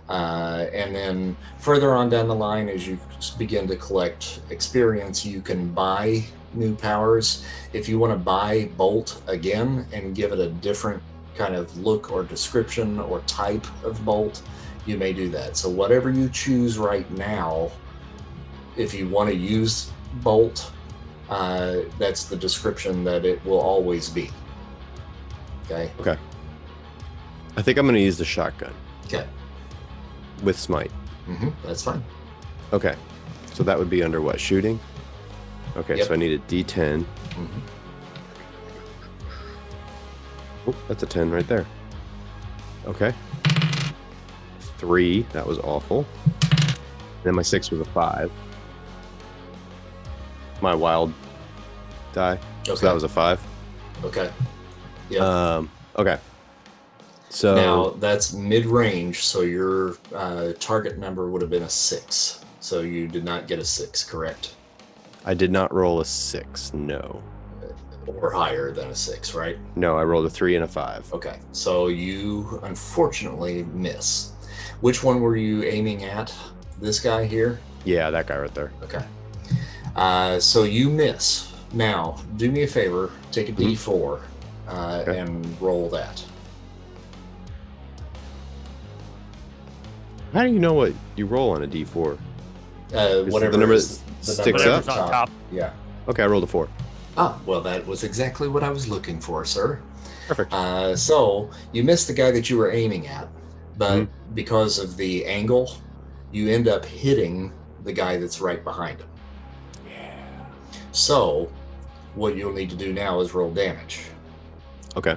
And then further on down the line, as you begin to collect experience, you can buy new powers. If you want to buy bolt again and give it a different kind of look or description or type of bolt, you may do that. So whatever you choose right now if you want to use bolt, that's the description that it will always be. Okay. Okay. I think I'm going to use the shotgun. Okay. With smite. That's fine. Okay. So that would be under what? Shooting? Okay, Yep. so I need a D10. Oh, that's a 10 right there. Okay. 3. That was awful. Then my 6 was a 5. My wild die. Okay. So that was a 5. Okay. Yeah. Okay. So Now that's mid-range, so your target number would have been a 6. So you did not get a 6, correct? I did not roll a 6. No. Or higher than a 6, right? No, I rolled a 3 and a 5. Okay. So you unfortunately miss. Which one were you aiming at? This guy here? Yeah, that guy right there. Okay. So you miss. Now, do me a favor, take a D4 Okay. and roll that. How do you know what you roll on a D4? Whatever the number is that the sticks number up? at the Whatever's on top. Yeah. Okay, I rolled a 4. Ah, well, that was exactly what I was looking for, sir. Perfect. So you missed the guy that you were aiming at, but because of the angle, you end up hitting the guy that's right behind him. Yeah. So what you'll need to do now is roll damage. Okay.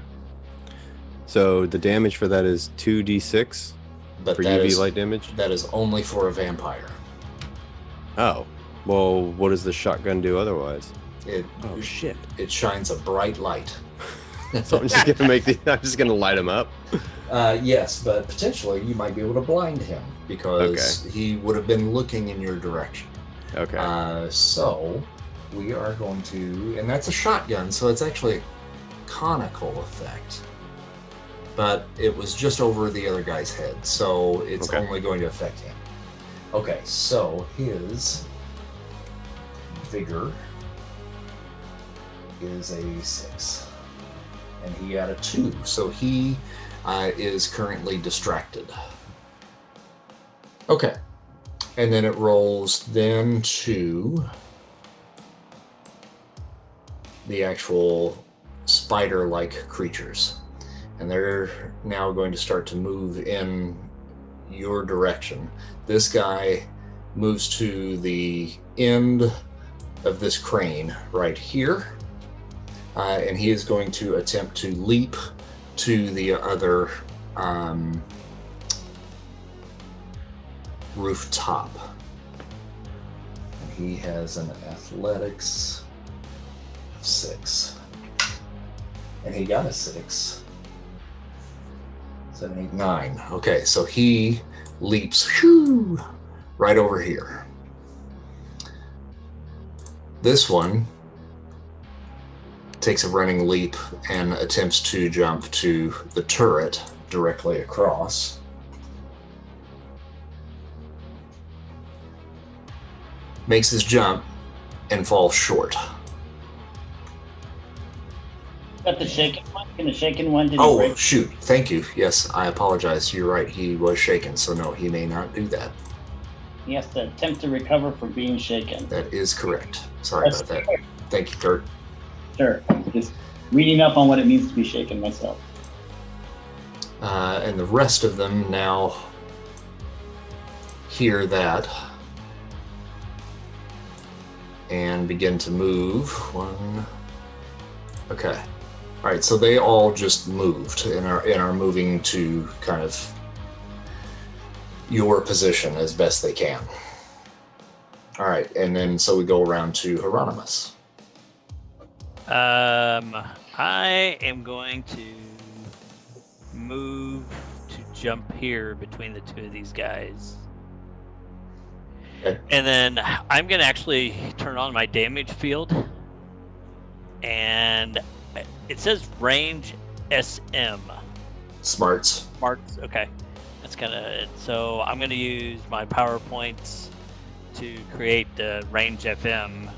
So the damage for that is 2d6 But for that UV is, light damage? that is only for a vampire. Oh. Well, what does the shotgun do otherwise? It Shit. it shines a bright light. So I'm just I'm just gonna light him up. Yes, but potentially you might be able to blind him because he would have been looking in your direction. Okay. So we are going to, and that's a shotgun, so it's actually a conical effect. But it was just over the other guy's head, so it's Okay. only going to affect him. Okay, so his vigor is a 6. And he had a 2, so he is currently distracted. Okay. And then it rolls then to the actual spider-like creatures. And they're now going to start to move in your direction. This guy moves to the end of this crane right here. And he is going to attempt to leap to the other rooftop. And he has an athletics of 6. And he got a 6. 7, 8, 9. Okay, so he leaps right over here. This one takes a running leap and attempts to jump to the turret directly across. Makes his jump and falls short. Got the shaken one? Can the shaken one did Oh, break? shoot. Thank you. Yes, I apologize. You're right. He was shaken, so no, he may not do that. He has to attempt to recover from being shaken. That is correct. Sorry That's about that. Thank you, Kurt. Sure. Just reading up on what it means to be shaken myself. And the rest of them now hear that and begin to move. 1. Okay. All right. So they all just moved and are moving to kind of your position as best they can. All right. And then so we go around to Hieronymus. I am going to move to jump here between the two of these guys. Okay. And then I'm going to actually turn on my damage field. And it says range SM. Smarts. Smarts. Okay. That's kind of it. So I'm going to use my power points to create the range FM.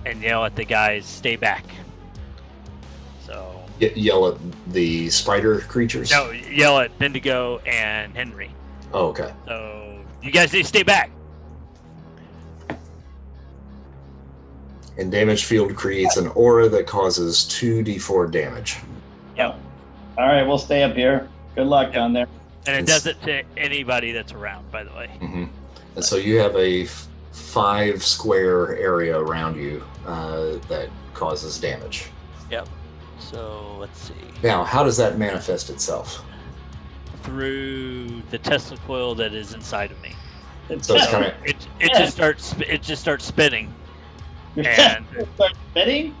And yell at the guys, stay back. So Yell at the spider creatures? no, yell at Bendigo and Henry. Oh, okay. So you guys need to stay back. And damage field creates an aura that causes 2d4 damage. Yep. All right, we'll stay up here. Good luck down there. And it does it to anybody that's around, by the way. Mm-hmm. And so you have a 5 square area around you that causes damage. Yep. So let's see. Now, how does that manifest itself? Through the Tesla coil that is inside of me. So it's kind of It just starts spinning. Your And- testicles start spinning?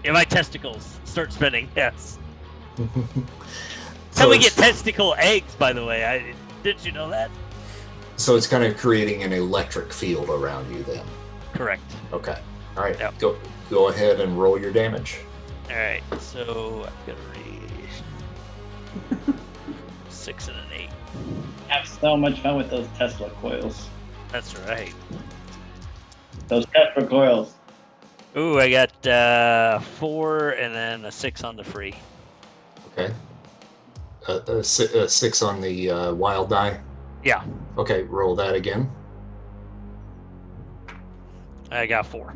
Yeah, my testicles start spinning. Yes. so How we it's- get testicle eggs, by the way. Did you know that? So it's kind of creating an electric field around you then. Correct. Okay. All right. Yep. Go ahead and roll your damage. All right. So I've got to read 6 and an 8. Have so much fun with those Tesla coils. That's right. Those Tesla coils. Ooh, I got 4 and then a 6 on the free. Okay. A 6 on the wild die. Yeah, Okay. Roll that again. I got 4.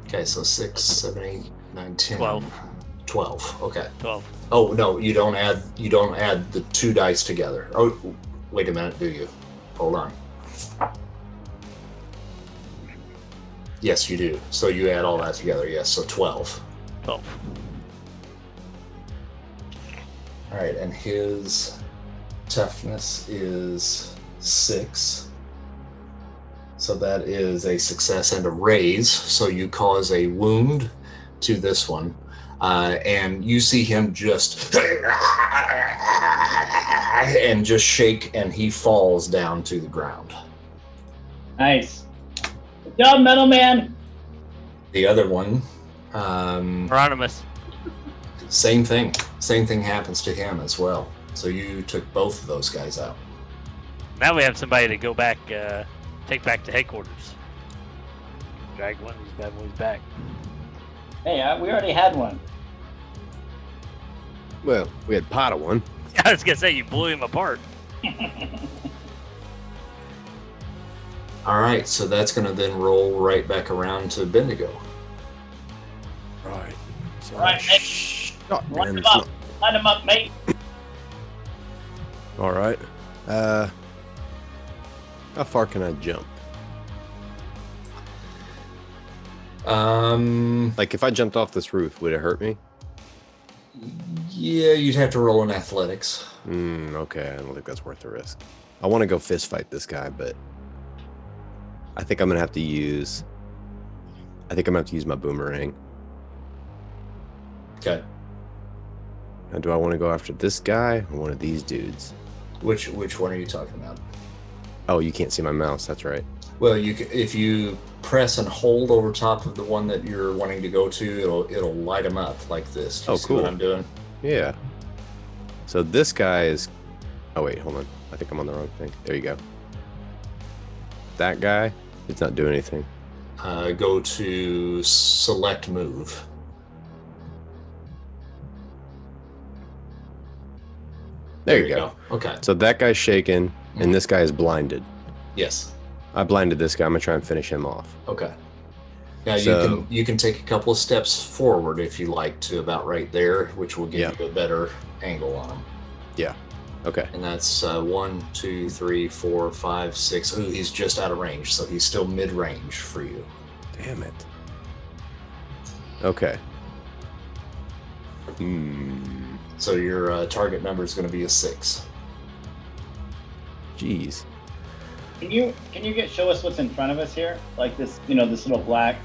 Okay. So 6, 7, 8, 9, 10. 12. 12. Okay. 12. Oh no, you don't add the 2 dice together. Oh, wait a minute, do you? Hold on. Yes, you do. So you add all that together. Yes, so 12. 12. All right, and his toughness is 6. So that is a success and a raise. So you cause a wound to this one. And you see him just and just shake, and he falls down to the ground. Nice. Good job, Metal Man. The other one, Hieronymus. same thing. Same thing happens to him as well. So you took both of those guys out. Now we have somebody to go back, take back to headquarters. Drag one of these bad boys back. Hey, we already had one. Well, we had pot of one. I was gonna say you blew him apart. All right, so that's going to then roll right back around to Bendigo. Right. So Right, mate. shot, Line man, them it's up. Line them up, mate. not- All right. How far can I jump? Like, if I jumped off this roof, would it hurt me? Yeah, you'd have to roll in athletics. Okay, I don't think that's worth the risk. I want to go fist fight this guy, but I think I'm gonna have to use. I think I'm gonna have to use my boomerang. Okay. Now, do I want to go after this guy or one of these dudes? Which one are you talking about? Oh, you can't see my mouse. That's right. Well, if you press and hold over top of the one that you're wanting to go to, it'll light them up like this. Do you Oh, see cool. what I'm doing? Yeah. So this guy is. Oh wait, hold on. I think I'm on the wrong thing. There you go. That guy is not doing anything. Go to select move. There you go. Okay. So that guy's shaken, and this guy is blinded. Yes. I blinded this guy. I'm gonna try and finish him off. Okay. Now So- you can take a couple of steps forward if you like to, about right there, which will give you a better angle on him. Okay. And that's 1, 2, 3, 4, 5, 6. Ooh, he's just out of range, so he's still mid-range for you. Damn it. Okay. So your target number is going to be a 6. Jeez. Can you show us what's in front of us here? Like this, this little black.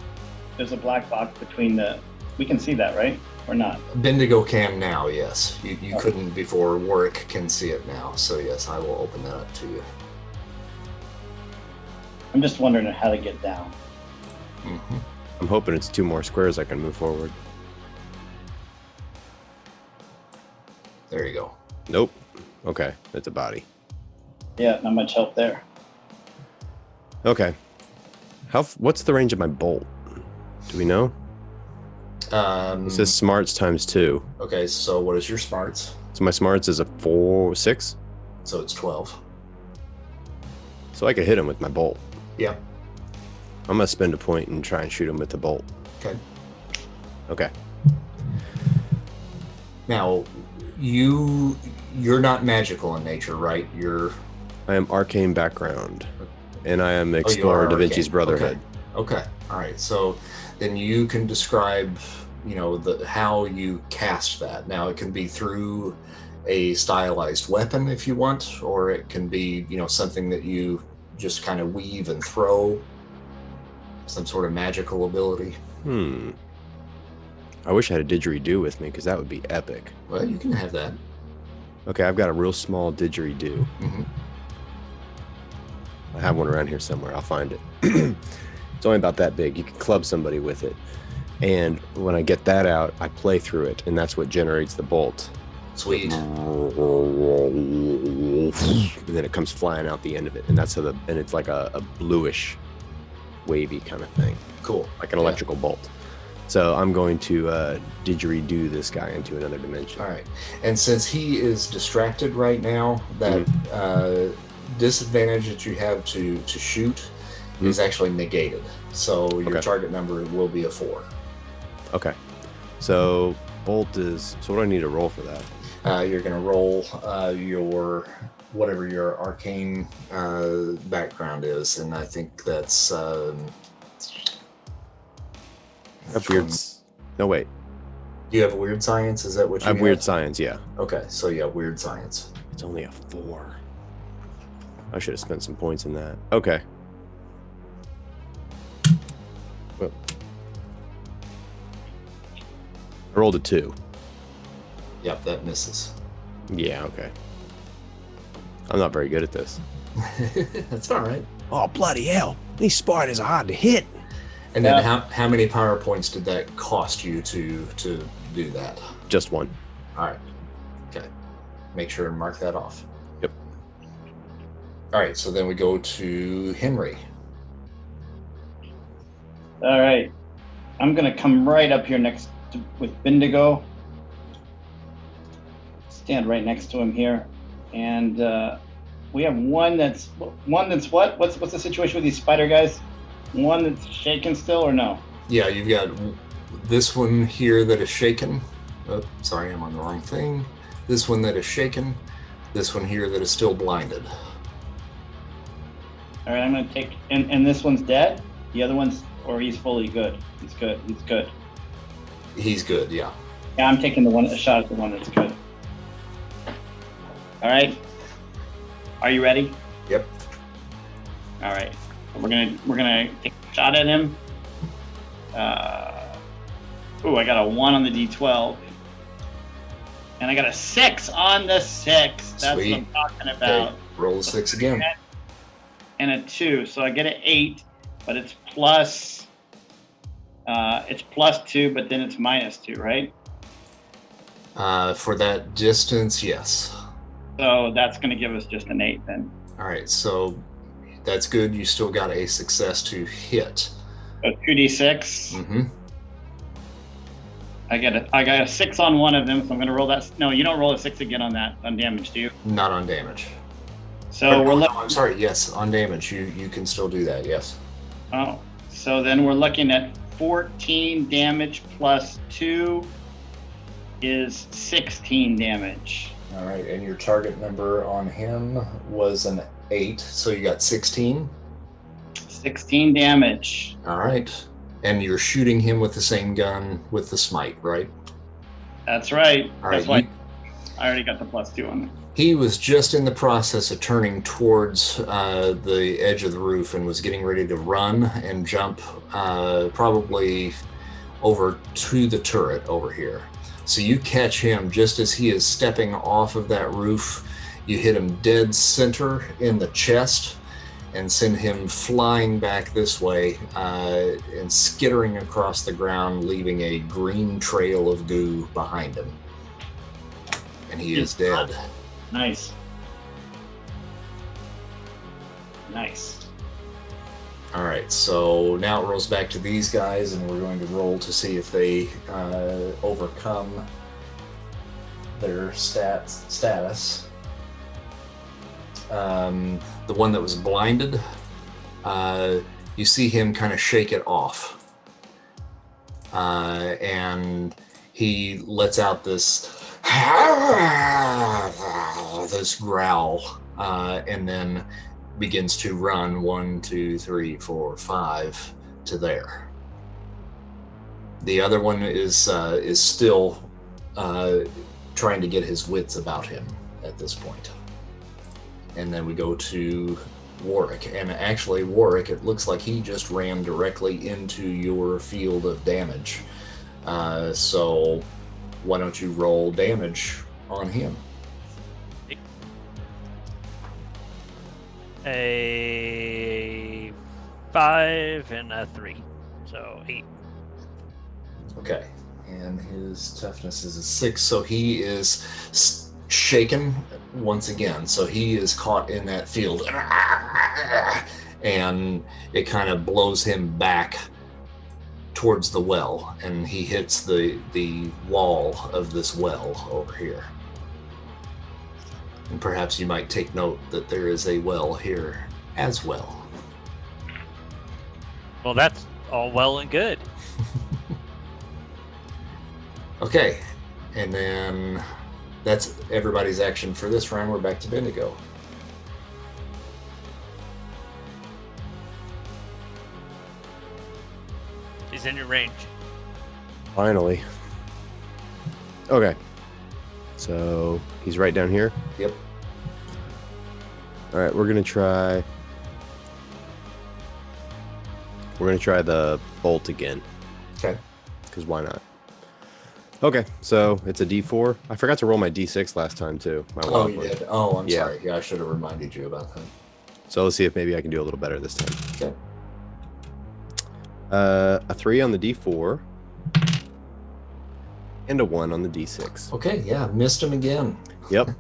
There's a black box between the. We can see that, right? Or not? Bendigo can now, yes. You couldn't before. Warwick can see it now, so yes, I will open that up to you. I'm just wondering how to get down. Mm-hmm. I'm hoping it's 2 more squares I can move forward. There you go. Nope. Okay, it's a body. Yeah, not much help there. Okay. What's the range of my bolt? Do we know? It says smarts times 2. Okay, so what is your smarts? So my smarts is a 6. So it's 12. So I could hit him with my bolt. Yep. I'm gonna spend a point and try and shoot him with the bolt. Okay. Okay. Now, you're not magical in nature, right? I am arcane background, and I am you Explorer are Da Vinci's arcane. Brotherhood. Okay. All right. So then you can describe, how you cast that. Now it can be through a stylized weapon if you want, or it can be, something that you just kind of weave and throw, some sort of magical ability. I wish I had a didgeridoo with me, because that would be epic. Well, you can have that. Okay, I've got a real small didgeridoo. Hmm. I have one around here somewhere. I'll find it. It's only about that big. You can club somebody with it. And when I get that out, I play through it, and that's what generates the bolt. Sweet. And then it comes flying out the end of it. And that's and it's like a bluish, wavy kind of thing. Cool. Like an electrical bolt. So I'm going to didgeridoo this guy into another dimension. All right. And since he is distracted right now, that disadvantage that you have to shoot is actually negated. So your target number will be a 4. Okay. So bolt is... So what do I need to roll for that? You're going to roll your... whatever your arcane background is. And I think that's... That's weird. No, wait. Do you have weird science? Is that what you have? I have weird science, yeah. Okay, so yeah, weird science. It's only a 4. I should have spent some points in that. Okay. Well, I rolled a 2. Yep, that misses. Yeah, okay. I'm not very good at this. That's all right. Oh, bloody hell. These spiders are hard to hit. And then how many power points did that cost you to do that? Just 1. All right. Okay. Make sure and mark that off. Yep. All right, so then we go to Henry. All right. I'm going to come right up here with Bendigo. Stand right next to him here. And we have one that's what? What's the situation with these spider guys? One that's shaken still, or no? Yeah, you've got this one here that is shaken. Oh, sorry, I'm on the wrong thing. This one that is shaken. This one here that is still blinded. All right, I'm going to take... And this one's dead? The other one's... Or he's fully good? He's good. He's good. He's good, yeah. Yeah, I'm taking a shot at the one that's good. All right. Are you ready? Yep. All right. We're gonna take a shot at him. I got a 1 on the D12, and I got a 6 on the 6. That's Sweet. what I'm talking about. Okay. Roll a 6 again. And a 2, so I get an 8, but it's plus. It's +2, but then it's -2, right? For that distance, yes. So that's going to give us just an 8 then. All right, so that's good. You still got a success to hit. So 2d6. Mm-hmm. I got a 6 on one of them, so I'm going to roll that. No, you don't roll a 6 again on that on damage, do you? Not on damage. So I'm sorry. Yes, on damage. You can still do that. Yes. Oh, so then we're looking at 14 damage plus 2 is 16 damage. All right, and your target number on him was an 8, so you got 16. 16 damage. All right, and you're shooting him with the same gun with the smite, right? That's right. All That's right. why I already got the +2 on it. He was just in the process of turning towards the edge of the roof and was getting ready to run and jump probably over to the turret over here. So you catch him just as he is stepping off of that roof. You hit him dead center in the chest and send him flying back this way and skittering across the ground, leaving a green trail of goo behind him. And he is dead. Nice. Nice. All right, so now it rolls back to these guys, and we're going to roll to see if they overcome their status. The one that was blinded, you see him kind of shake it off. And he lets out this growl, and then begins to run 1, 2, 3, 4, 5 to there. The other one is still trying to get his wits about him at this point. And then we go to Warwick, and actually Warwick, it looks like he just ran directly into your field of damage. So why don't you roll damage on him? A 5 and a 3, so 8. Okay, and his toughness is a 6, so he is shaken once again. So he is caught in that field, and it kind of blows him back towards the well, and he hits the wall of this well over here. And perhaps you might take note that there is a well here as well. Well, that's all well and good. Okay, and then that's everybody's action for this round. We're back to Bendigo. He's in your range. Finally. Okay. So he's right down here? Yep. All right, we're going to try the bolt again. Okay. Because why not? Okay, so it's a D4. I forgot to roll my D6 last time, too. My Oh, wild you one. did? Oh, I'm Yeah. sorry. Yeah, I should have reminded you about that. So let's see if maybe I can do a little better this time. Okay. A 3 on the D4. And a 1 on the D6. Okay, yeah, missed him again. Yep.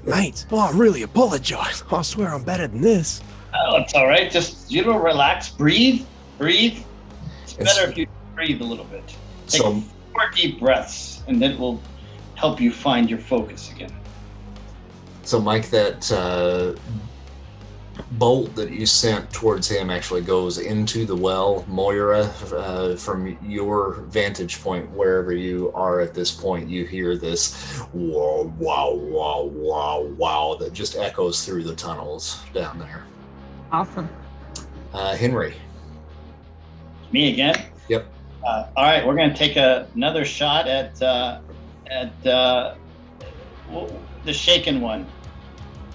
Mate, oh, I really apologize. I swear I'm better than this. Oh, it's all right. Just, relax, breathe. It's It's- better if you breathe a little bit. Take So, 4 deep breaths, and that will help you find your focus again. so Mike, that bolt that you sent towards him actually goes into the well. Moira, from your vantage point, wherever you are at this point, you hear this wow, wow, wow, wow, wow that just echoes through the tunnels down there. Awesome. Henry. Me again? Yep. All right, we're going to take another shot at the shaken one.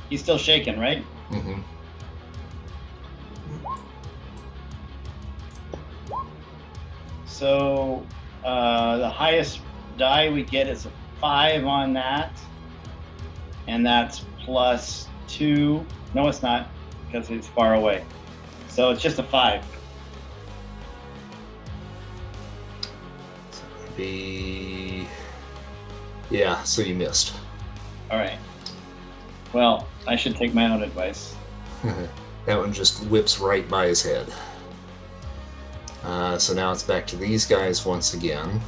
He's still shaken, right? Mm-hmm. So the highest die we get is a 5 on that, and that's +2. No, it's not, because it's far away. So it's just a 5. So it would be, yeah. So you missed. All right. Well, I should take my own advice. That one just whips right by his head. So now it's back to these guys once again.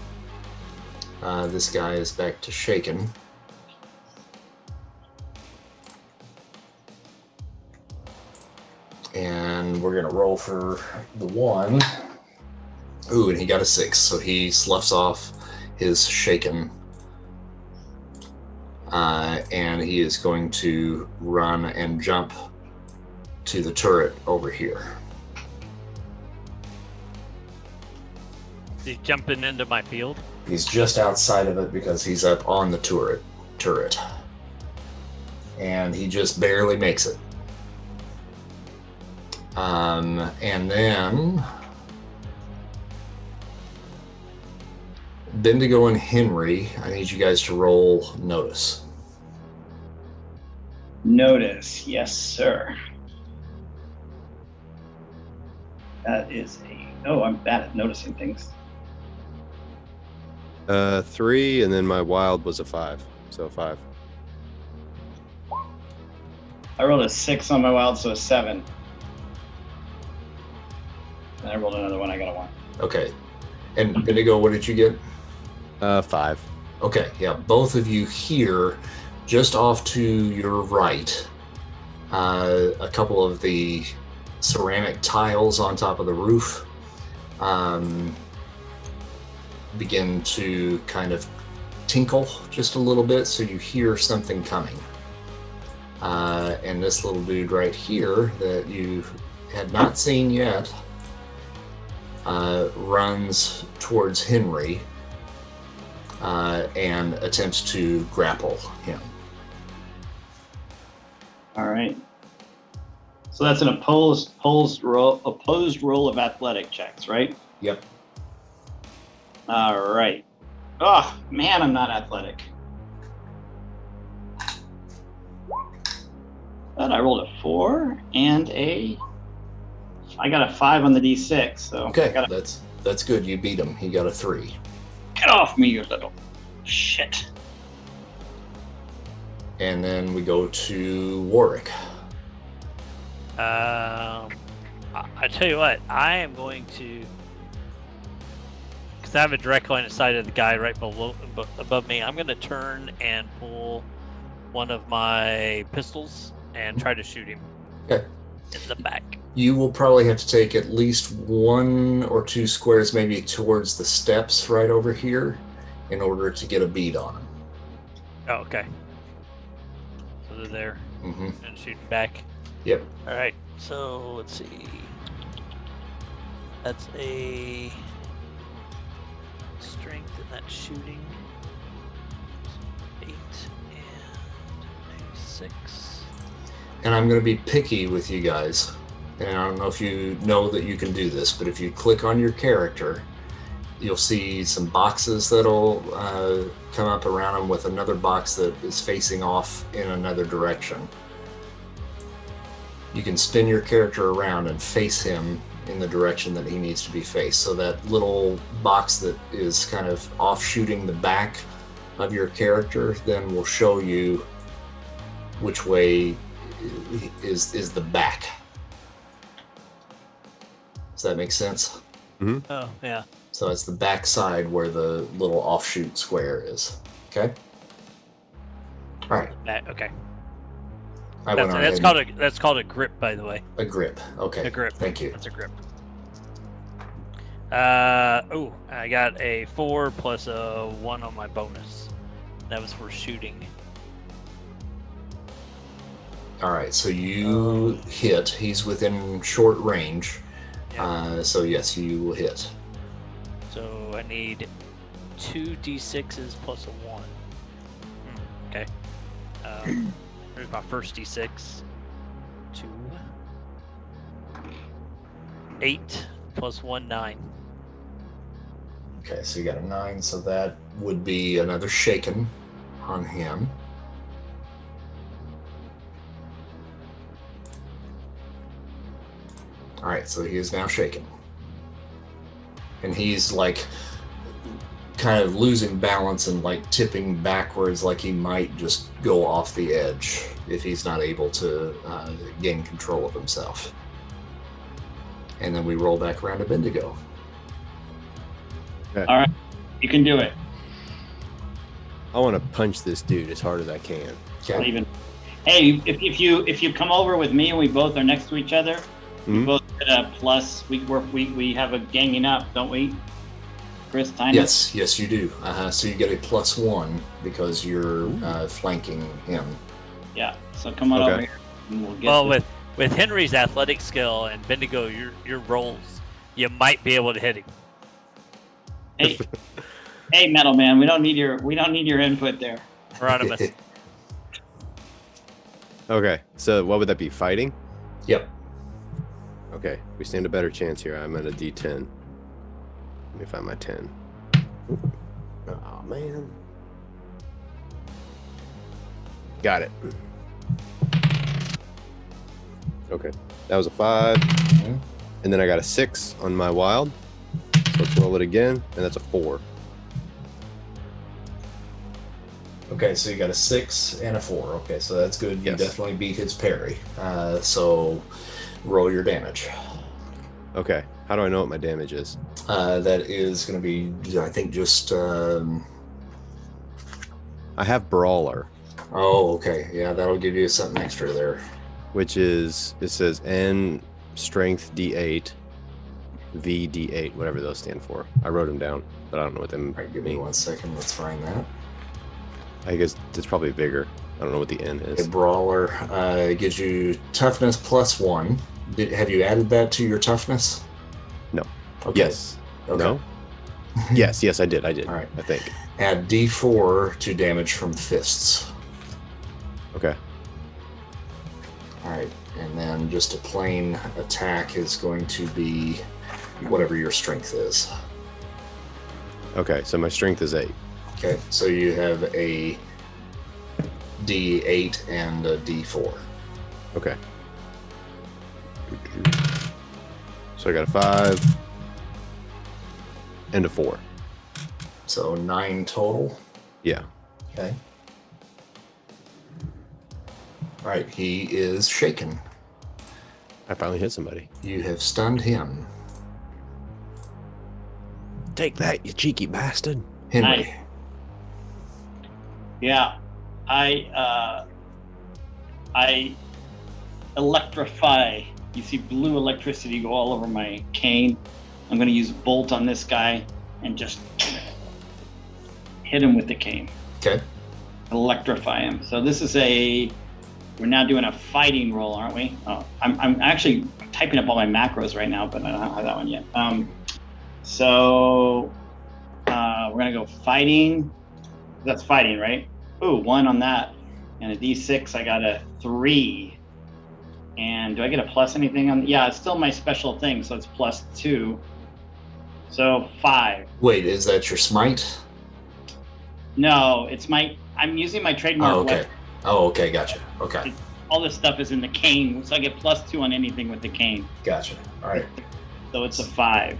This guy is back to shaken. And we're gonna roll for the 1. Ooh, and he got a 6, so he sloughs off his shaken. And he is going to run and jump to the turret over here. He's jumping into my field. He's just outside of it because he's up on the turret. And he just barely makes it. And then Bendigo and Henry, I need you guys to roll notice. Notice, yes, sir. That is I'm bad at noticing things. 3, and then my wild was a 5. So 5. I rolled a 6 on my wild, so a 7. And I rolled another one, I got a 1. Okay. And Bendigo, what did you get? 5. Okay, yeah, both of you hear just off to your right a couple of the ceramic tiles on top of the roof begin to kind of tinkle just a little bit, so you hear something coming. And this little dude right here that you had not seen yet runs towards Henry and attempts to grapple him. All right. So that's an opposed roll of athletic checks, right? Yep. All right. Oh man, I'm not athletic. But I rolled a 4 and I got a 5 on the D6. So Okay, I got that's good. You beat him. He got a 3. get off me, you little shit. And then we go to Warwick. I tell you what, I am going to, because I have a direct line of sight of the guy right above me. I'm going to turn and pull one of my pistols and try to shoot him Okay. in the back. You will probably have to take at least 1 or 2 squares, maybe towards the steps right over here, in order to get a bead on him. Oh, okay. So they're there Mm-hmm. and shooting back. Yep. All right. So let's see. That's a strength and that's shooting. 8 and a 6. And I'm going to be picky with you guys. And I don't know if you know that you can do this, but if you click on your character, you'll see some boxes that'll come up around them with another box that is facing off in another direction. You can spin your character around and face him in the direction that he needs to be faced. So that little box that is kind of offshooting the back of your character then will show you which way is the back. Does that make sense? Mm-hmm. Oh, yeah. So it's the back side where the little offshoot square is. Okay? All right. Okay. I went on That's ahead. that's called a grip, by the way. A grip. Okay. A grip. Thank you. That's a grip. I got a 4 plus a 1 on my bonus. That was for shooting. All right. So you hit. He's within short range. Yeah. So yes, you will hit. So I need 2 d6s plus a 1. Okay. There's my first d6. 2. 8 plus 1, 9. Okay. So you got a 9. So that would be another shaken on him. All right, so he is now shaken. And he's like kind of losing balance and like tipping backwards, like he might just go off the edge if he's not able to gain control of himself. And then we roll back around to Bendigo. All right, you can do it. I want to punch this dude as hard as I can. Okay. Even, hey, if you come over with me and we both are next to each other, we Mhm. both get a plus. We have a ganging up, don't we? Chris, time. Yes, you do. So you get a +1 because you're flanking him. Yeah. So come on Okay. over here, and we'll get. Well, this. with Henry's athletic skill and Bendigo, your rolls, you might be able to hit him. Hey, Metal Man, we don't need your input there. Hieronymus. Okay, so what would that be? Fighting? Yep. Okay, we stand a better chance here. I'm at a D10. Let me find my 10. Oh, man. Got it. Okay, that was a 5. Mhm. And then I got a 6 on my wild. So let's roll it again, and that's a 4. Okay, so you got a 6 and a 4. Okay, so that's good. You Yes. definitely beat his parry. So roll your damage. Okay, how do I know what my damage is? That is going to be, I think, just. I have Brawler, Oh, okay. Yeah, that'll give you something extra there. which is, it says strength D8, V D8, whatever those stand for. I wrote them down, but I don't know what them All right, give me mean. 1 second. Let's find that. I guess it's probably vigor. I don't know what the N A is. brawler gives you toughness +1. Have you added that to your toughness? No. Okay. Yes. Okay. No? Yes, I did. All right. I think. Add D4 to damage from fists. Okay. All right. And then just a plain attack is going to be whatever your strength is. Okay, so my strength is 8. Okay. So you have a D8 and a D4. Okay. So I got a 5 and a 4. So 9 total. Yeah. Okay. All right. He is shaken. I finally hit somebody. You have stunned him. Take that, you cheeky bastard. Henry. Nice. Yeah, I electrify. You see blue electricity go all over my cane. I'm going to use bolt on this guy and just hit him with the cane. Okay. Electrify him. So this is we're now doing a fighting roll, aren't we? Oh, I'm actually typing up all my macros right now, but I don't have that one yet. So we're going to go fighting. That's fighting, right? Ooh, 1 on that. And a D6, I got a 3. And do I get a plus anything on? Yeah, it's still my special thing, so it's +2. So 5. Wait, is that your smite? No, I'm using my trademark Oh, okay. weapon. Oh, okay. Gotcha. Okay. All this stuff is in the cane, so I get +2 on anything with the cane. Gotcha. All right. So it's a 5.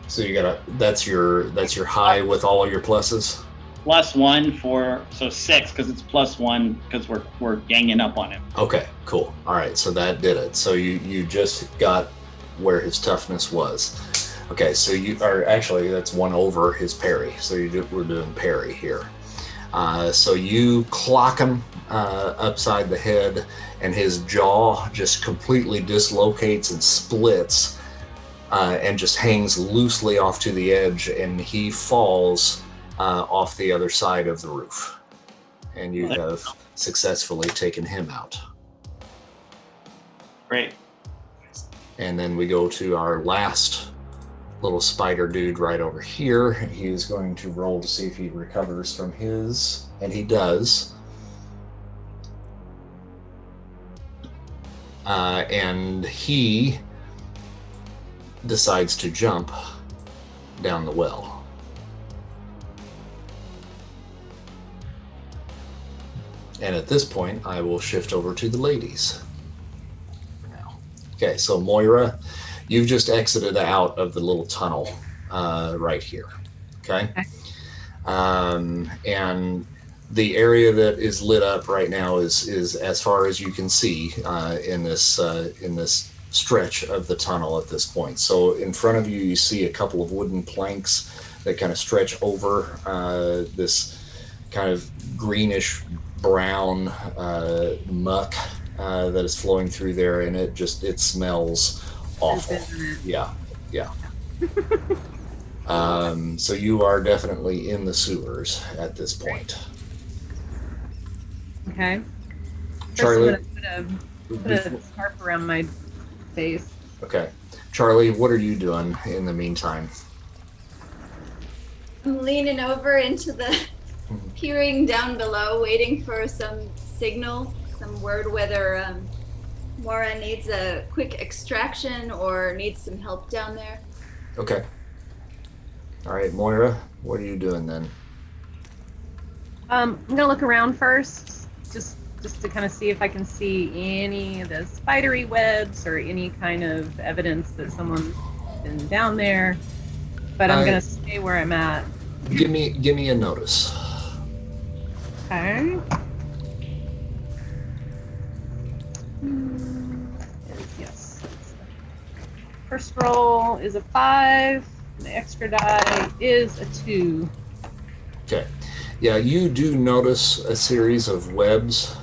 So you got that's your high with all of your pluses. +1 so 6 because it's +1 because we're ganging up on him. Okay, cool. All right, so that did it. So you just got where his toughness was. Okay, so you are actually that's 1 over his parry. So we're doing parry here. So you clock him upside the head, and his jaw just completely dislocates and splits. And just hangs loosely off to the edge, and he falls off the other side of the roof. And you have successfully taken him out. Great. And then we go to our last little spider dude right over here. He is going to roll to see if he recovers from his, and he does. And he decides to jump down the well. And at this point, I will shift over to the ladies for now. Okay, so Moira, you've just exited out of the little tunnel right here. Okay. And the area that is lit up right now is as far as you can see in this stretch of the tunnel at this point. So in front of you, you see a couple of wooden planks that kind of stretch over this kind of greenish brown muck that is flowing through there, and it smells awful. Yeah. So you are definitely in the sewers at this point. Okay. Charlie, First I'm gonna put a scarf around my face. okay. Charlie, what are you doing in the meantime? I'm leaning over into the peering down below, waiting for some signal, some word whether Moira needs a quick extraction or needs some help down there. Okay. All right, Moira, what are you doing then? I'm gonna look around first, just to kind of see if I can see any of the spidery webs or any kind of evidence that someone's been down there. But I'm gonna stay where I'm at. Give me a notice. Okay. Yes. First roll is a 5. The extra die is a 2. Okay. Yeah, you do notice a series of webs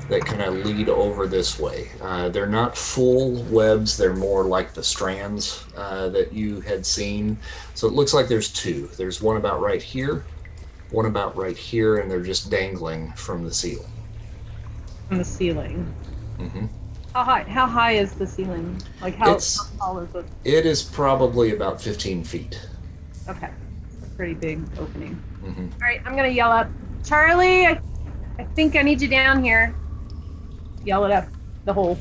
that kind of lead over this way. They're not full webs, they're more like the strands that you had seen. So it looks like there's two. There's one about right here, one about right here, and they're just dangling from the ceiling. From the ceiling. Mm-hmm. How high is the ceiling? Like how tall is it? It is probably about 15 feet. Okay, it's a pretty big opening. Mm-hmm. All right, I'm gonna yell up, Charlie. I think I need you down here. Yell it up the hole.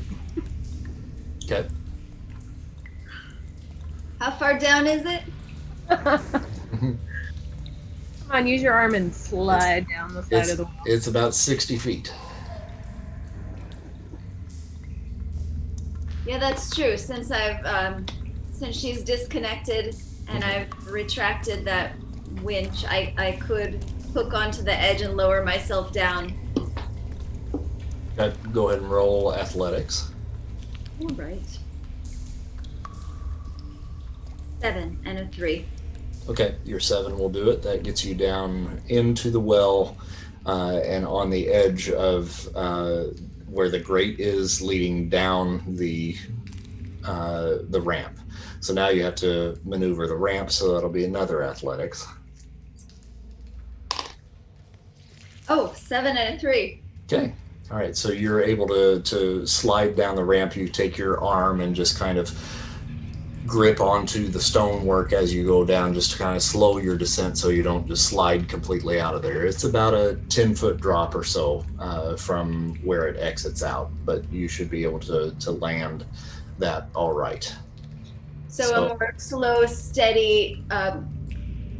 Okay. How far down is it? Come on, use your arm and slide down the side of the wall. It's about 60 feet. Yeah, that's true. Since since she's disconnected and I've retracted that winch, I could hook onto the edge and lower myself down. Okay, go ahead and roll athletics. All right. 7 and a 3. Okay, your 7 will do it. That gets you down into the well and on the edge of where the grate is leading down the ramp. So now you have to maneuver the ramp, so that'll be another athletics. Oh, 7 and a 3. Okay. All right, so you're able to slide down the ramp. You take your arm and just kind of grip onto the stonework as you go down, just to kind of slow your descent so you don't just slide completely out of there. It's about a 10-foot drop or so from where it exits out, but you should be able to land that all right. So a more slow, steady,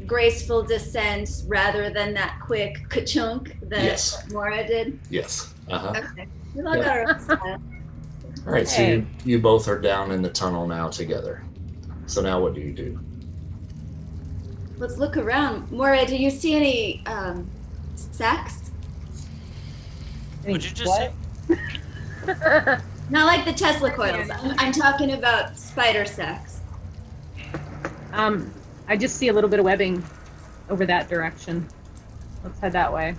graceful descent rather than that quick ka-chunk that Yes. Maura did? Yes. Uh-huh. Okay. We all got our own style. All right, so you both are down in the tunnel now together. So now what do you do? Let's look around. Maura, do you see any sacks? Would you just say? Not like the Tesla coils. I'm talking about spider sacks. I just see a little bit of webbing over that direction. Let's head that way.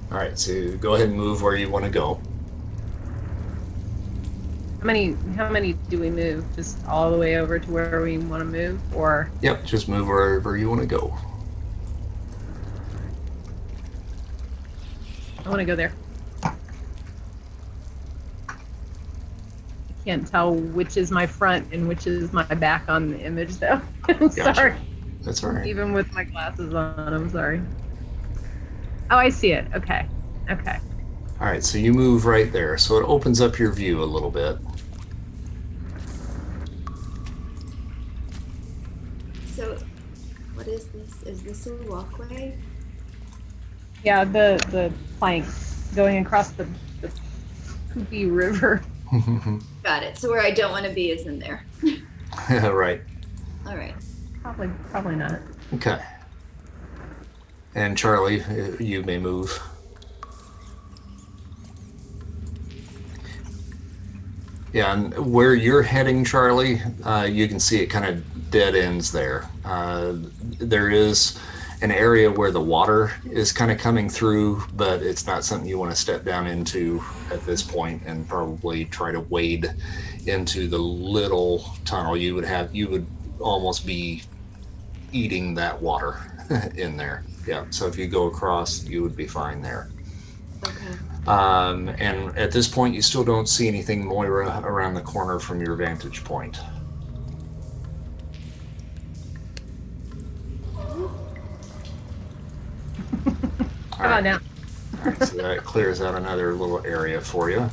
All right, so go ahead and move where you want to go. How many do we move? Just all the way over to where we want to move, or? Yep, just move wherever you want to go. I want to go there. I can't tell which is my front and which is my back on the image, though. I'm Gotcha. sorry. That's all right. Even with my glasses on, I'm sorry. Oh, I see it. Okay. Okay. All right, so you move right there. So it opens up your view a little bit. So, what is this? Is this a walkway? Yeah, the plank going across the poopy river. Got it. So where I don't want to be is in there. Right. All right. Probably not. Okay. And Charlie, you may move. Yeah, and where you're heading, Charlie, you can see it kind of dead ends there. There is an area where the water is kind of coming through, but it's not something you want to step down into at this point and probably try to wade into the little tunnel. You would almost be eating that water in there. Yeah, so if you go across, you would be fine there. Okay. And at this point, you still don't see anything, Moira, around the corner from your vantage point. How about now? All right, so that clears out another little area for you.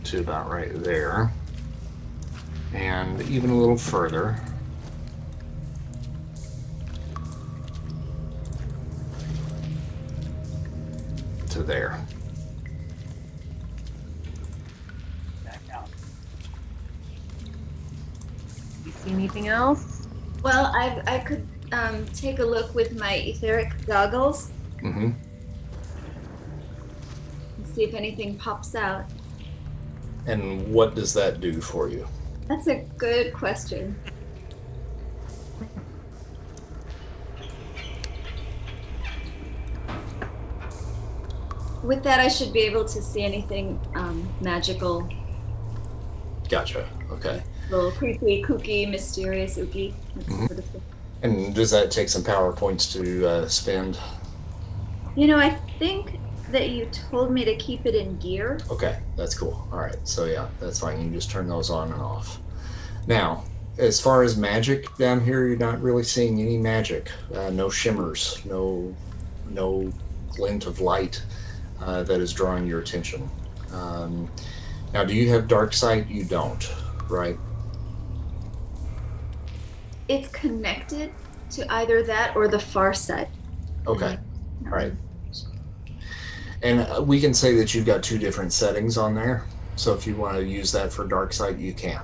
To about right there. And even a little further. To there. Back out. You see anything else? Well, I could take a look with my etheric goggles Mm-hmm. and see if anything pops out. And what does that do for you? That's a good question. with that, I should be able to see anything magical, Gotcha. Okay. little creepy, kooky, mysterious, ooky. That Mhm. sort of thing. And does that take some power points to spend? You know, I think that you told me to keep it in gear. Okay, that's cool. All right, so yeah, that's fine. You can just turn those on and off. Now, as far as magic down here, you're not really seeing any magic. No shimmers, no glint of light that is drawing your attention. Now, do you have dark sight? You don't, right? It's connected to either that or the far side. Okay, all right. And we can say that you've got two different settings on there. So if you want to use that for dark sight, you can.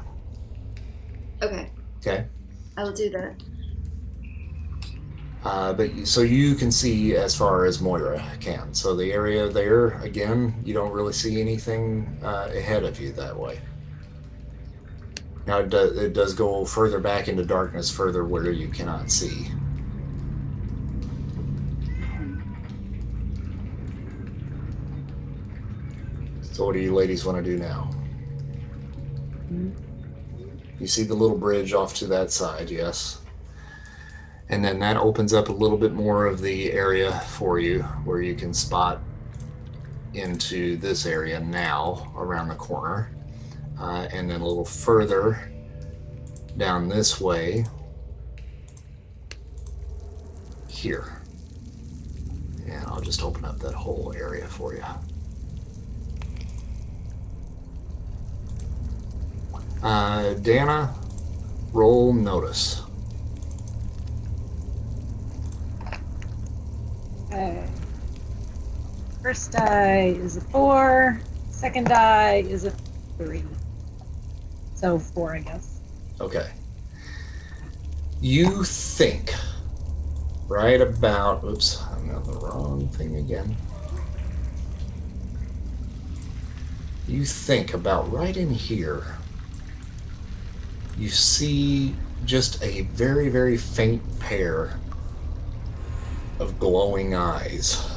Okay, Okay. I will do that. So you can see as far as Moira can. So the area there, again, you don't really see anything ahead of you that way. Now it does go further back into darkness, further where you cannot see. So what do you ladies want to do now? You see the little bridge off to that side, yes? And then that opens up a little bit more of the area for you where you can spot into this area now around the corner. And then a little further down this way here. And I'll just open up that whole area for you. Dana, roll notice. Okay. First die is a 4. Second die is a 3. So 4, I guess. Okay. You think right about, oops, I'm on the wrong thing again. You think about right in here, you see just a very, very faint pair of glowing eyes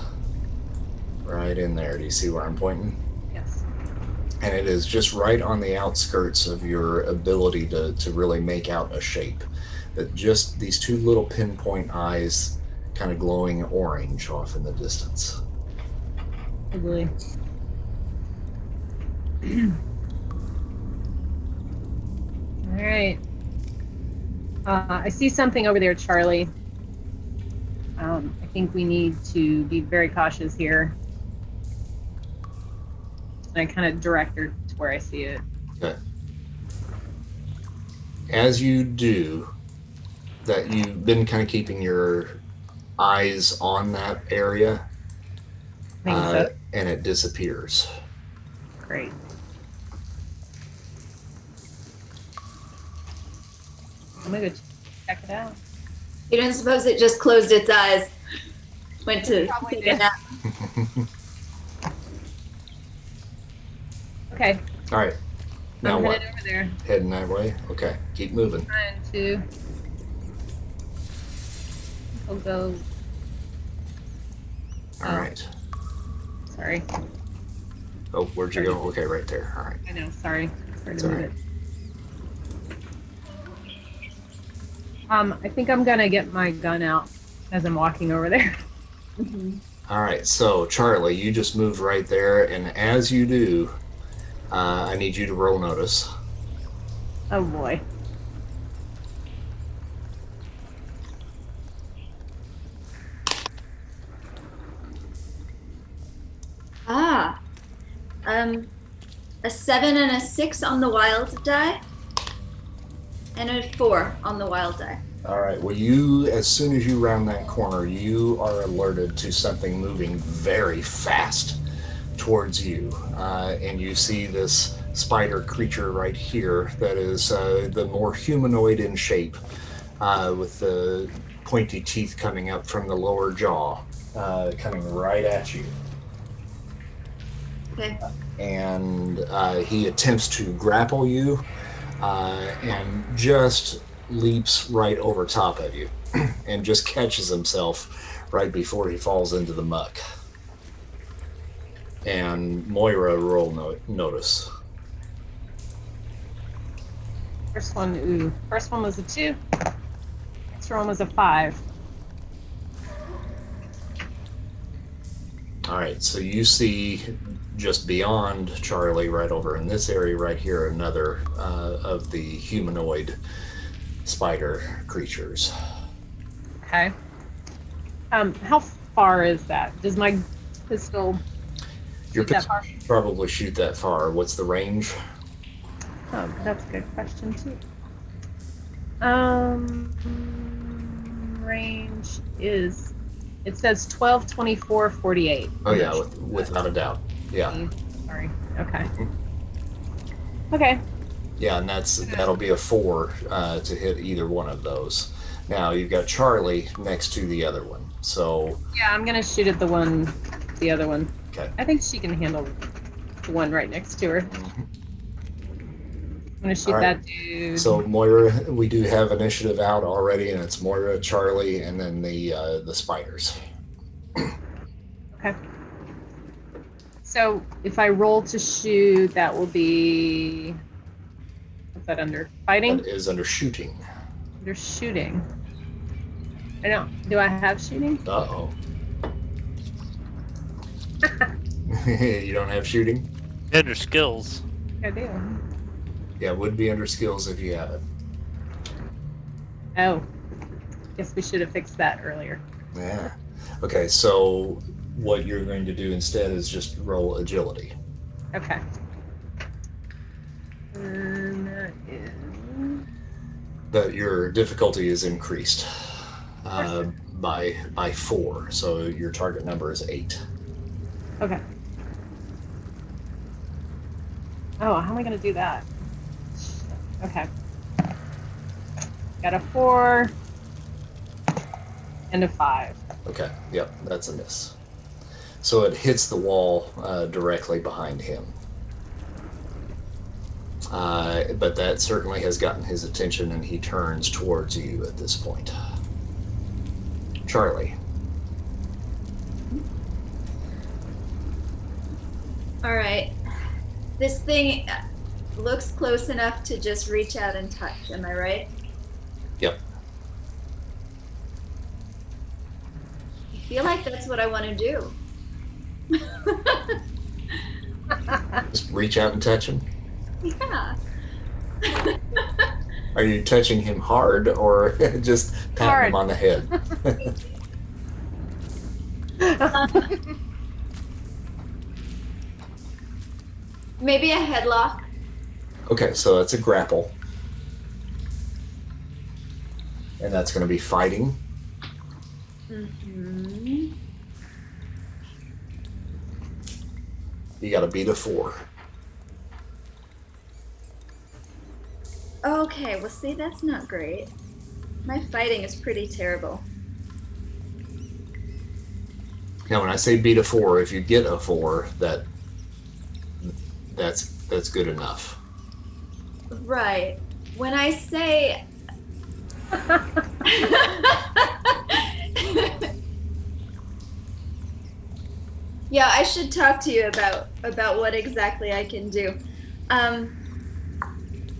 right in there. Do you see where I'm pointing? Yes. And it is just right on the outskirts of your ability to really make out a shape. That just these two little pinpoint eyes kind of glowing orange off in the distance. Ugly. All right. I see something over there, Charlie. I think we need to be very cautious here. I kind of direct her to where I see it. Okay. As you do, that you've been kind of keeping your eyes on that area, I think so. and it disappears. Great. I'm gonna go check it out. You don't suppose it just closed its eyes? Went to Probably take a did. nap. Okay, All right. Now I'm what? headed over there. Heading that way? Okay. Keep moving. Trying to. I'll go. All Oh. right. Sorry. Oh, where'd you go? Okay, right there. All right. I know. Sorry. Sorry It's to all move right. it. I think I'm gonna get my gun out as I'm walking over there. Mhm. All right. So, Charlie, you just moved right there, and as you do, I need you to roll notice. Oh boy. Ah, a 7 and a 6 on the wild die, and a 4 on the wild die. All right. Well, you, as soon as you round that corner, you are alerted to something moving very fast towards you. And you see this spider creature right here that is the more humanoid in shape, with the pointy teeth coming up from the lower jaw, coming right at you. Okay. And he attempts to grapple you, and just leaps right over top of you and just catches himself right before he falls into the muck. And Moira roll notice. First one was a 2. Next one was a 5. All right, so you see just beyond Charlie, right over in this area right here, another of the humanoid spider creatures. Okay. How far is that? Does my pistol Your shoot that far? probably shoot that far. What's the range? Oh, that's a good question too. Range is, it says 12, 24, 48. Oh yeah, without a doubt. Yeah. Sorry. Okay. Okay. Yeah, and that'll be a 4 to hit either one of those. Now you've got Charlie next to the other one. So Yeah, I'm gonna shoot at the other one. okay. I think she can handle the one right next to her. Mhm. I'm gonna shoot All right. that dude. So Moira, we do have initiative out already, and it's Moira, Charlie, and then the spiders. Okay. So if I roll to shoot, that will be, what's that under? Fighting? That is under shooting. Under shooting. I don't. Do I have shooting? Uh-oh. You don't have shooting? Under skills. I do. Yeah, it would be under skills if you have it. Oh. Guess we should have fixed that earlier. Yeah. Okay, so what you're going to do instead is just roll agility. Okay. And that is. But your difficulty is increased by 4, so your target number is 8. Okay. Oh, how am I going to do that? Okay. Got a 4 and a 5. Okay, yep, that's a miss. So it hits the wall directly behind him. But that certainly has gotten his attention, and he turns towards you at this point. Charlie. All right. This thing looks close enough to just reach out and touch. Am I right? Yep. I feel like that's what I want to do. Just reach out and touch him. Yeah. Are you touching him hard or just patting him on the head? Maybe a headlock. Okay, so that's a grapple. And that's going to be fighting. Mm-hmm. You got to beat a 4. Okay, well, see, that's not great. My fighting is pretty terrible. Now, when I say beat a 4, if you get a 4, that's good enough. Right. When I say yeah, I should talk to you about what exactly I can do.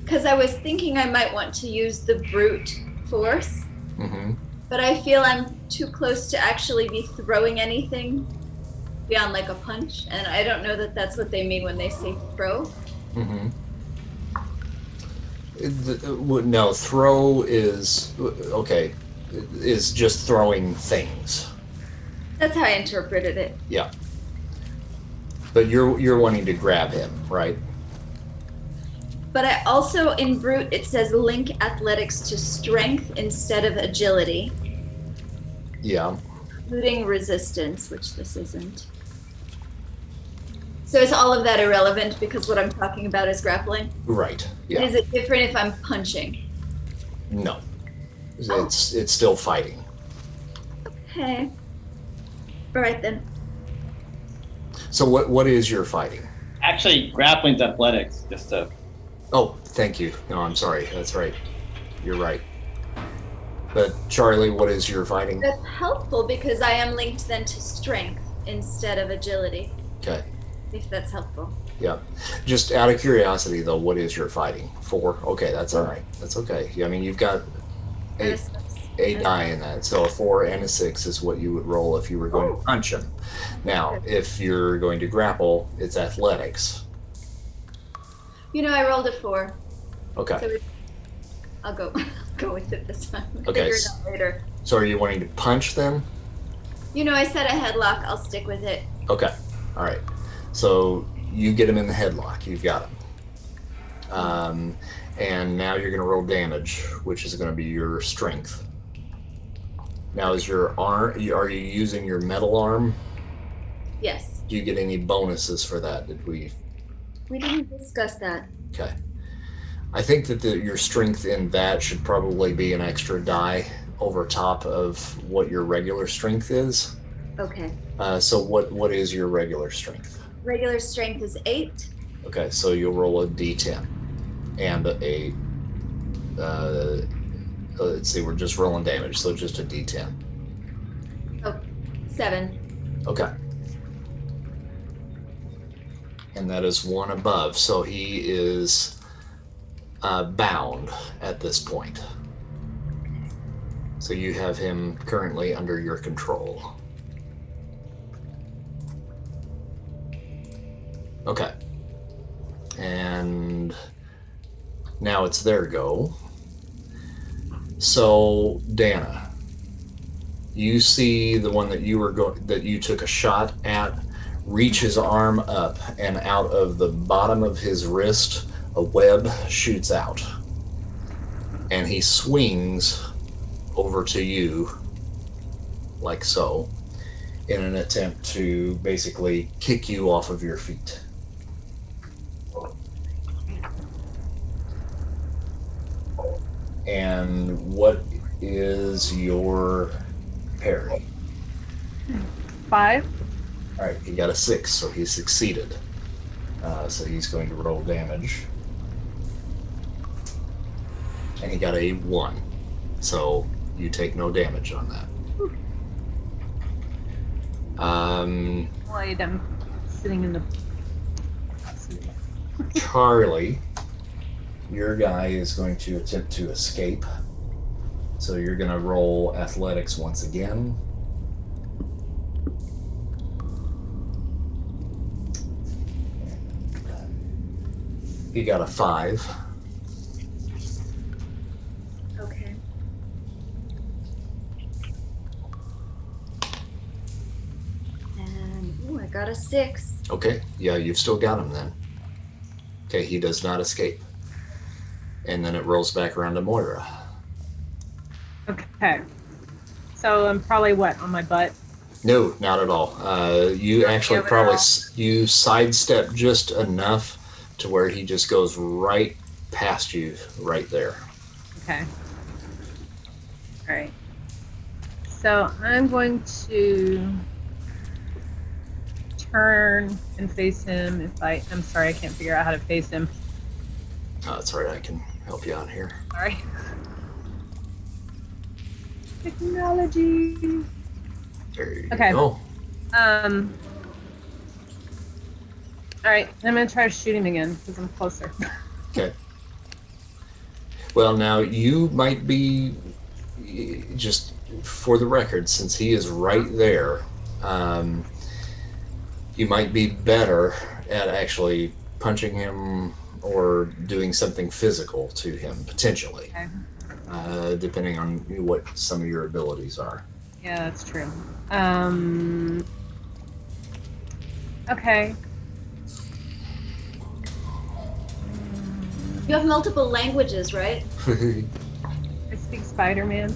Because I was thinking I might want to use the brute force, Mm-hmm. but I feel I'm too close to actually be throwing anything beyond like a punch, and I don't know that that's what they mean when they say throw. Mm-hmm. No, throw is okay. Is just throwing things. That's how I interpreted it. Yeah. But you're wanting to grab him, right? But I also, in brute, it says link athletics to strength instead of agility, Yeah. including resistance, which this isn't. So is all of that irrelevant because what I'm talking about is grappling? Right. Yeah. Is it different if I'm punching? No. It's still fighting. Okay. All right then. So what is your fighting? Actually, grappling's athletics, just to. Oh, thank you. No, I'm sorry. That's right. You're right. But Charlie, what is your fighting? That's helpful because I am linked then to strength instead of agility. Okay. if that's helpful. Yeah. Just out of curiosity, though, what is your fighting? 4? Okay, that's all right. That's okay. Yeah, I mean, you've got And a 8, six. 8 die in that. So a 4 and a 6 is what you would roll if you were going to punch him. Now, if you're going to grapple, it's athletics. You know, I rolled a 4. Okay. So I'll go with it this time. Okay. Figure it out later. So are you wanting to punch then? You know, I said a headlock. I'll stick with it. Okay. All right. So you get him in the headlock. You've got him. And now you're going to roll damage, which is going to be your strength. Now, is your arm? Are you using your metal arm? Yes. Do you get any bonuses for that? Did we? We didn't discuss that. Okay. I think that your strength in that should probably be an extra die over top of what your regular strength is. Okay. So what is your regular strength? Regular strength is 8. Okay, so you'll roll a d10 and a let's see, we're just rolling damage, so just a d10. Oh, 7. Okay. And that is 1 above, so he is bound at this point. So you have him currently under your control. Okay. And now it's their go. So, Dana, you see the one that you took a shot at reach his arm up, and out of the bottom of his wrist, a web shoots out. And he swings over to you, like so, in an attempt to basically kick you off of your feet. And what is your parry? 5. All right, he got a 6, so he succeeded. So he's going to roll damage. And he got a 1, so you take no damage on that. Wait, I'm sitting in the. Charlie, your guy is going to attempt to escape. So you're going to roll athletics once again. He got a 5. Okay. And I got a 6. Okay, yeah, you've still got him then. Okay, he does not escape. And then it rolls back around to Moira. Okay. So I'm probably what, on my butt? No, not at all. You actually probably you sidestep just enough to where he just goes right past you right there. Okay. All right. So I'm going to turn and face him. I'm sorry, I can't figure out how to face him. Oh, that's all right. I can help you out here. Sorry. Technology. There you Okay. go. All right, I'm gonna try to shoot him again because I'm closer. Okay. Well, now you might be, just for the record, since he is right there, you might be better at actually punching him or doing something physical to him, potentially, Okay. depending on what some of your abilities are. Yeah, that's true. Okay. You have multiple languages, right? I speak Spider-Man.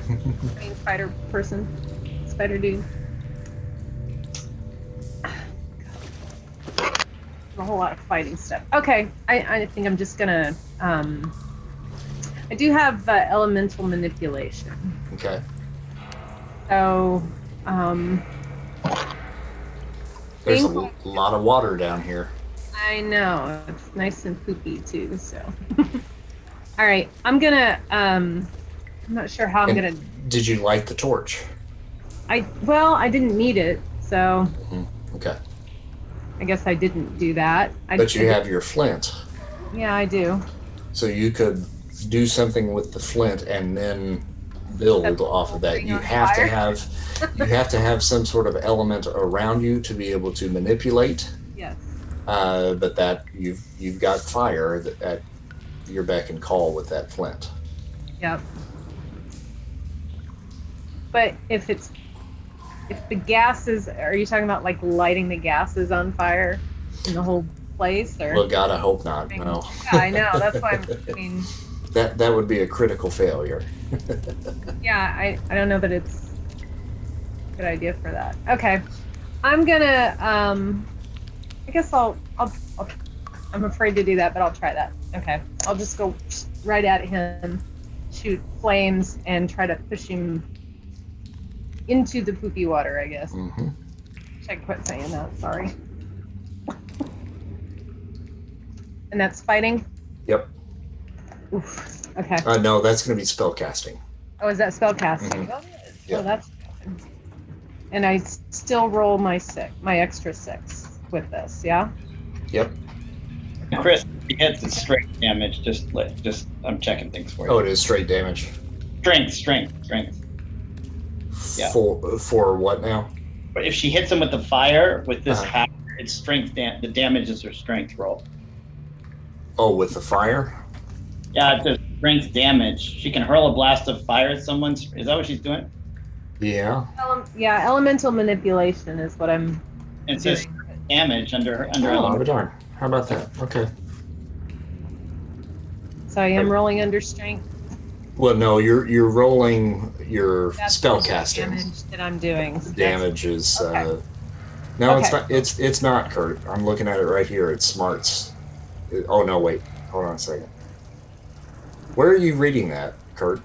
I mean, Spider person. Spider dude. A whole lot of fighting stuff. Okay, I think I'm just gonna. I do have elemental manipulation. Okay. So, There's a lot of water down here. I know it's nice and poopy too. So, all right, I'm gonna. I'm not sure how I'm And gonna. Did you light the torch? I didn't need it, so. Okay. I guess I didn't do that. But you have your flint. Yeah, I do. So you could do something with the flint and then build Set the off whole of that. thing You on have to fire. have some sort of element around you to be able to manipulate. Yes. But that you've got fire at your beck and call with that flint. Yep. But if the gases, are you talking about like lighting the gases on fire in the whole place, or? Well, God, I hope not. No. Yeah, I know. That's why I mean. That would be a critical failure. Yeah, I don't know that it's a good idea for that. Okay, I'm gonna I guess I'll I'm afraid to do that, but I'll try that. Okay, I'll just go right at him, shoot flames, and try to push him into the poopy water, I guess. Mm-hmm. Should quit saying that. Sorry. And that's fighting. Yep. Oof. Okay. No, that's going to be spell casting. Oh, is that spell casting? Mhm. Oh, that's. And I still roll my extra 6 with this. Yeah. Yep. Chris, he hits the strength damage. Just I'm checking things for you. Oh, it is straight damage. Strength. Yeah. For what now? But if she hits him with the fire with this Uh-huh. hack, it's strength. The damage is her strength roll. Oh, with the fire? Yeah, it's a strength damage. She can hurl a blast of fire at someone. Is that what she's doing? Yeah. Yeah, elemental manipulation is what I'm It says doing. damage under Oh, element. darn. How about that? Okay. So I am rolling under strength. Well, no, you're rolling your That's spell the casting. damage that I'm doing. So Damage is Okay. no, Okay. it's not, Kurt. I'm looking at it right here. It's smarts. Oh no, wait. Hold on a second. Where are you reading that, Kurt?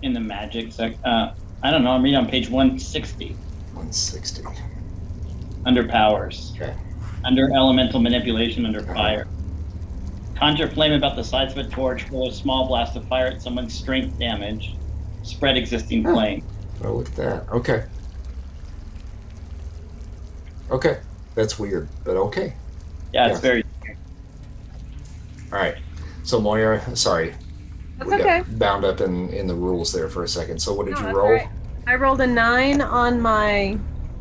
In the magic sec. I don't know. I'm reading on page 160 160. under powers. Okay. Under elemental manipulation under fire. Conjure flame about the size of a torch, hurl a small blast of fire at someone's strength damage. Spread existing Huh. flame. Oh, look at that. Okay. Okay. That's weird, but okay. Yeah, it's Yeah. very. All right. So Moira, sorry. That's We okay. got bound up in the rules there for a second. So what did No, you that's roll? all right. I rolled a 9 on my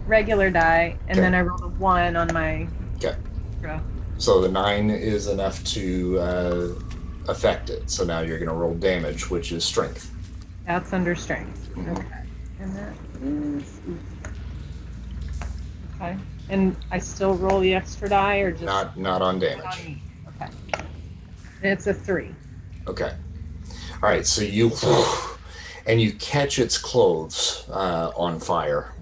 regular die, and Okay. then I rolled a 1 on my. Okay. Extra. So the 9 is enough to affect it. So now you're going to roll damage, which is strength. That's under strength. Mhm. Okay. And that is. Okay. And I still roll the extra die, or just Not on damage. on me? Okay. And it's a 3. Okay. All right. So you and you catch its clothes on fire,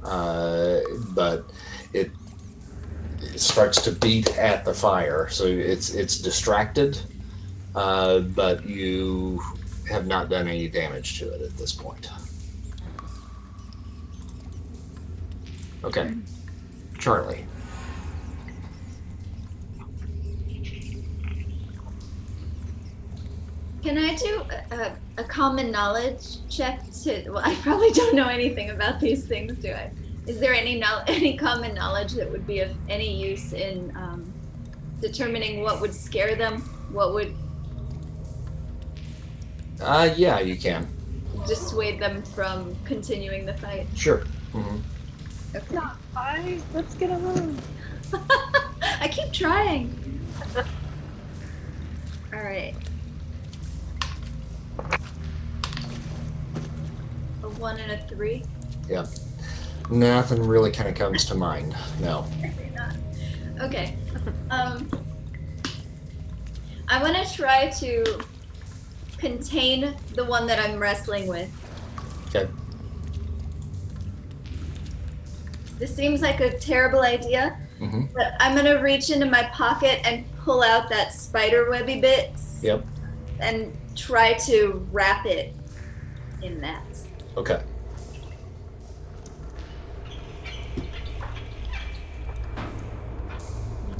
but it starts to beat at the fire. So it's distracted, but you have not done any damage to it at this point. Okay. Charlie. Can I do a common knowledge check to? Well, I probably don't know anything about these things, do I? Is there any common knowledge that would be of any use in determining what would scare them? What would Yeah, you can. dissuade them from continuing the fight? Sure. Hmm. Okay. Not 5. Let's get along. I keep trying. All right. A 1 and a 3. Yeah. Nothing really kind of comes to mind. No. Maybe not. Okay. I want to try to contain the one that I'm wrestling with. Okay. This seems like a terrible idea, Hmm. but I'm gonna reach into my pocket and pull out that spider webby bit Yep. and try to wrap it in that. Okay.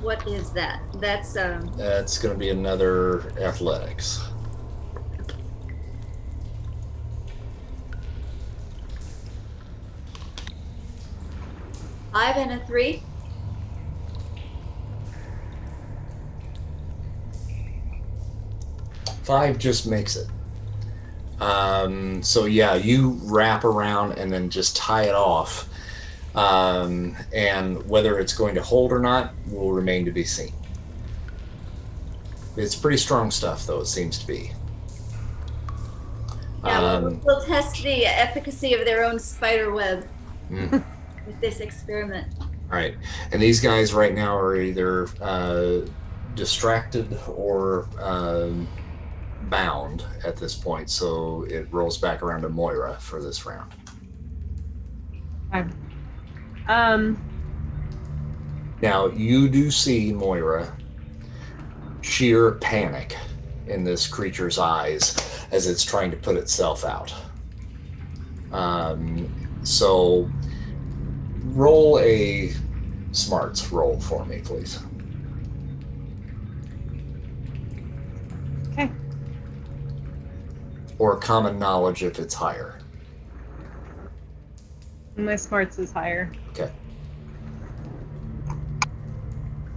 What is that? That's That's going to be another athletics. five and a 3. 5 just makes it. So yeah, you wrap around and then just tie it off. And whether it's going to hold or not will remain to be seen. It's pretty strong stuff, though, it seems to be. Yeah, we'll test the efficacy of their own spider web with this experiment. All right. And these guys right now are either distracted or bound at this point, so it rolls back around to Moira for this round. Okay. Now, you do see, Moira, sheer panic in this creature's eyes as it's trying to put itself out. So roll a smarts roll for me, please. Okay. Or common knowledge if it's higher. My smarts is higher. Okay.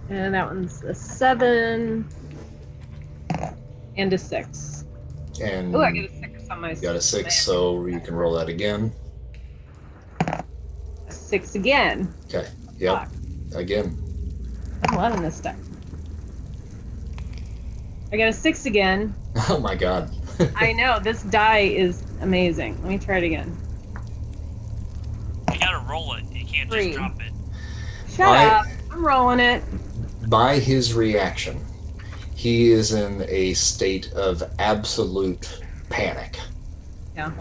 And that one's a 7 and a 6. And Oh, I get a 6 on my. you got a 6, so you can roll that again. A 6 again. Okay. Yep. Fuck. Again. I'm loving this stuff. I got a 6 again. Oh my god. I know, this die is amazing. Let me try it again. You gotta roll it. You can't 3. just drop it. Shut up. I'm rolling it. By his reaction, he is in a state of absolute panic. Yeah.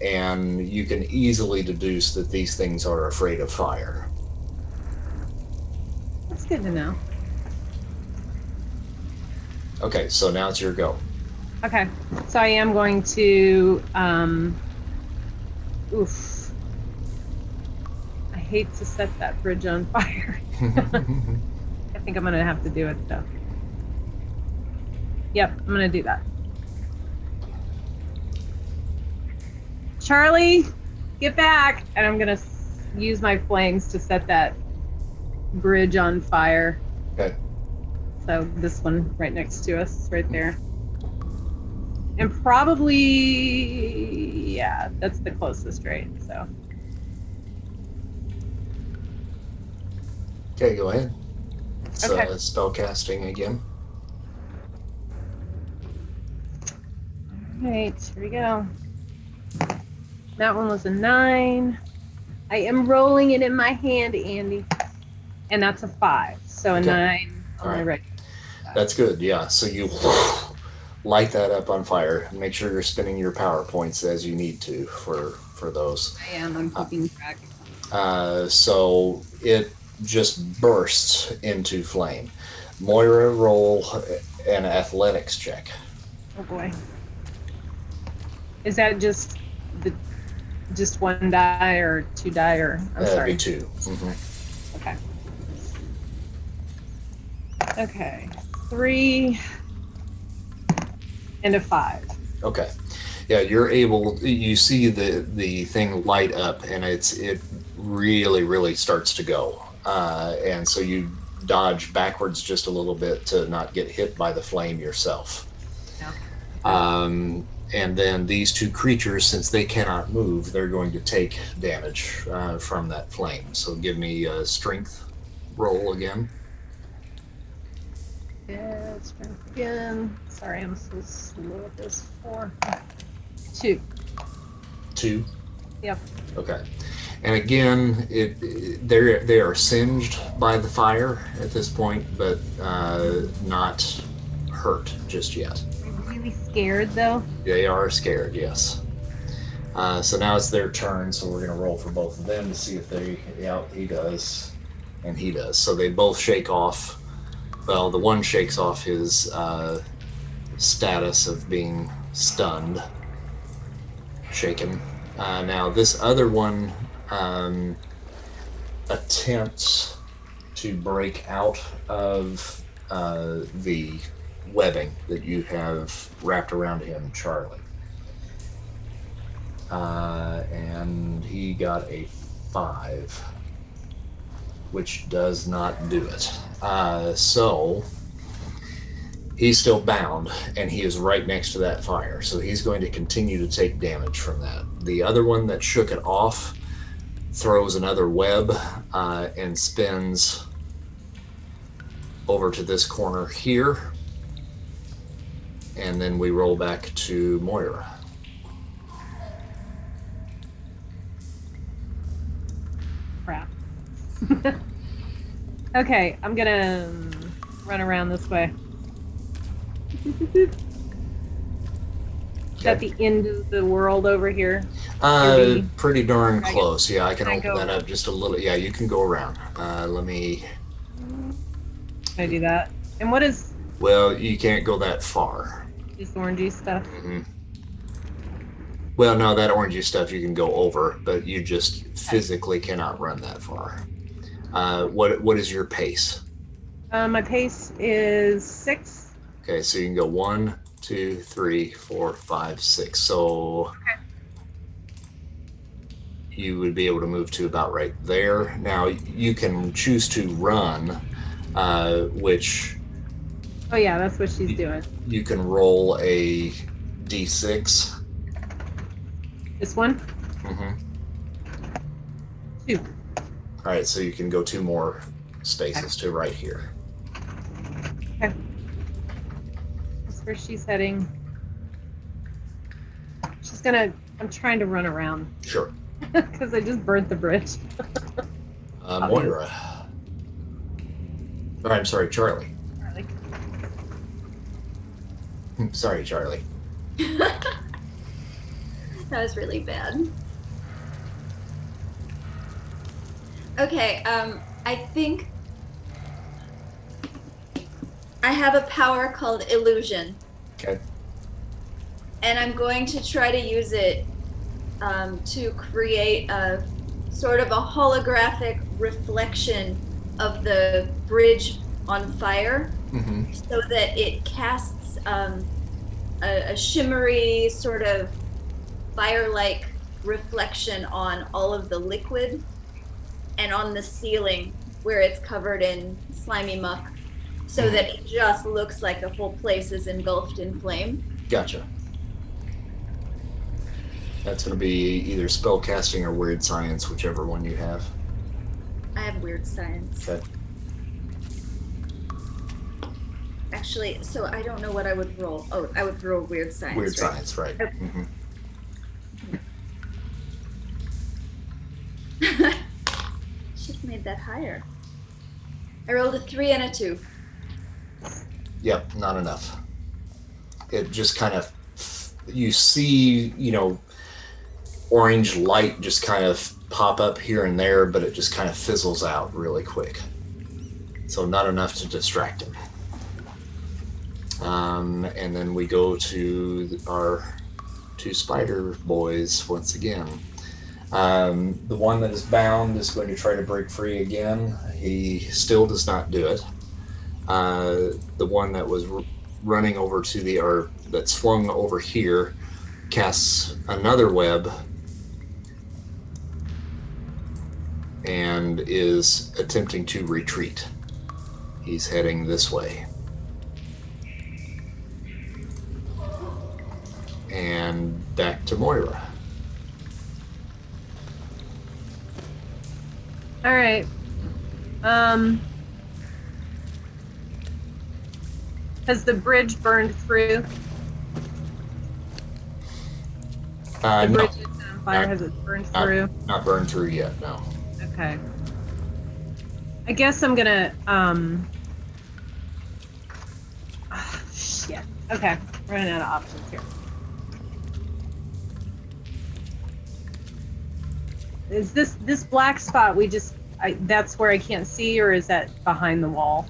And you can easily deduce that these things are afraid of fire. That's good to know. Okay, so now it's your go. Okay, so I am going to, I hate to set that bridge on fire. I think I'm gonna have to do it though. Yep, I'm gonna do that. Charlie, get back! And I'm gonna use my flames to set that bridge on fire. Okay. So this one right next to us, right there. And probably, yeah, that's the closest, right? So. Okay, go ahead. It's Okay. Spell casting again. Alright, here we go. That one was a 9. I am rolling it in my hand, Andy. And that's a 5. So a Okay. 9 on All my right. right. That's good, yeah. So you light that up on fire. Make sure you're spinning your power points as you need to for those. I am. I'm keeping track. So it just bursts into flame. Moira, roll an athletics check. Oh boy. Is that just one die or 2 die or I'm That'd sorry. be 2. Mhm. Okay. Okay. 3 and a 5. Okay. Yeah, you're able. You see the thing light up, and it really starts to go. And so you dodge backwards just a little bit to not get hit by the flame yourself. Okay. And then these two creatures, since they cannot move, they're going to take damage from that flame. So give me a strength roll again. Yeah, strength again. Sorry, I'm so slow at this. 4. 2. 2. Yep. Okay. And again, they are singed by the fire at this point, but not hurt just yet. Really scared though. They are scared, yes. So now it's their turn, so we're going to roll for both of them to see if they, he does, and he does. So they both shake off. Well, the one shakes off his status of being stunned, shaken. Now this other one attempts to break out of the webbing that you have wrapped around him, Charlie. And he got a 5, which does not do it. So He's still bound, and he is right next to that fire, so he's going to continue to take damage from that. The other one that shook it off throws another web and spins over to this corner here, and then we roll back to Moira. Crap. Okay, I'm gonna run around this way. Is that the end of the world over here? Maybe. Pretty darn Can I close. Yeah, I can can I open go that up just a little. Yeah, you can go around. Let me. Can I do that? And what is Well, you can't go that far. this orangey stuff? hmm Well, no, that orangey stuff you can go over, but you just physically cannot run that far. What is your pace? My pace is 6. Okay, so you can go 1, 2, 3, 4, 5, 6. So you would be able to move to about right there. Now you can choose to run, which Oh yeah, that's what she's doing. you can roll a d6. This one? Mm-hmm. 2. All right, so you can go 2 more spaces to right here. Okay. That's where she's heading. She's gonna. I'm trying to run around Sure. because I just burnt the bridge. Moira. Oh, I'm sorry, Charlie. Like, Sorry, Charlie. That was really bad. Okay, I think I have a power called illusion, Okay. and I'm going to try to use it to create a sort of a holographic reflection of the bridge on fire, Mm-hmm. so that it casts a shimmery sort of fire-like reflection on all of the liquid and on the ceiling where it's covered in slimy muck, so that it just looks like the whole place is engulfed in flame. Gotcha. That's going to be either spell casting or weird science, whichever one you have. I have weird science. Okay. Actually, so I don't know what I would roll. Oh, I would roll weird science. Weird right? science, right. Yep. Mm-hmm. Should have made that higher. I rolled a 3 and a 2. Yep, not enough. It just kind of, you see, orange light just kind of pop up here and there, but it just kind of fizzles out really quick. So not enough to distract him. And then we go to our 2 spider boys once again. The one that is bound is going to try to break free again. He still does not do it. The one that was running over to or that swung over here casts another web and is attempting to retreat. He's heading this way. And back to Moira. all right. Has the bridge burned through? The No, bridge is on fire. Has it burned through? not burned through yet, no. Okay. I guess I'm gonna shit. Okay, running out of options here. Is this black spot that's where I can't see, or is that behind the wall?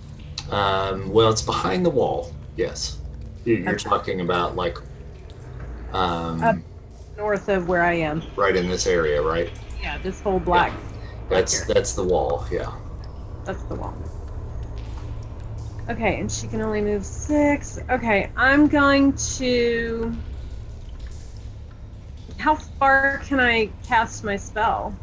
Well, it's behind the wall, yes. You're Okay. talking about like Up north of where I am. right in this area, right? Yeah, this whole black. That's the wall, yeah. That's the wall. Okay, and she can only move 6. Okay, I'm going to. How far can I cast my spell?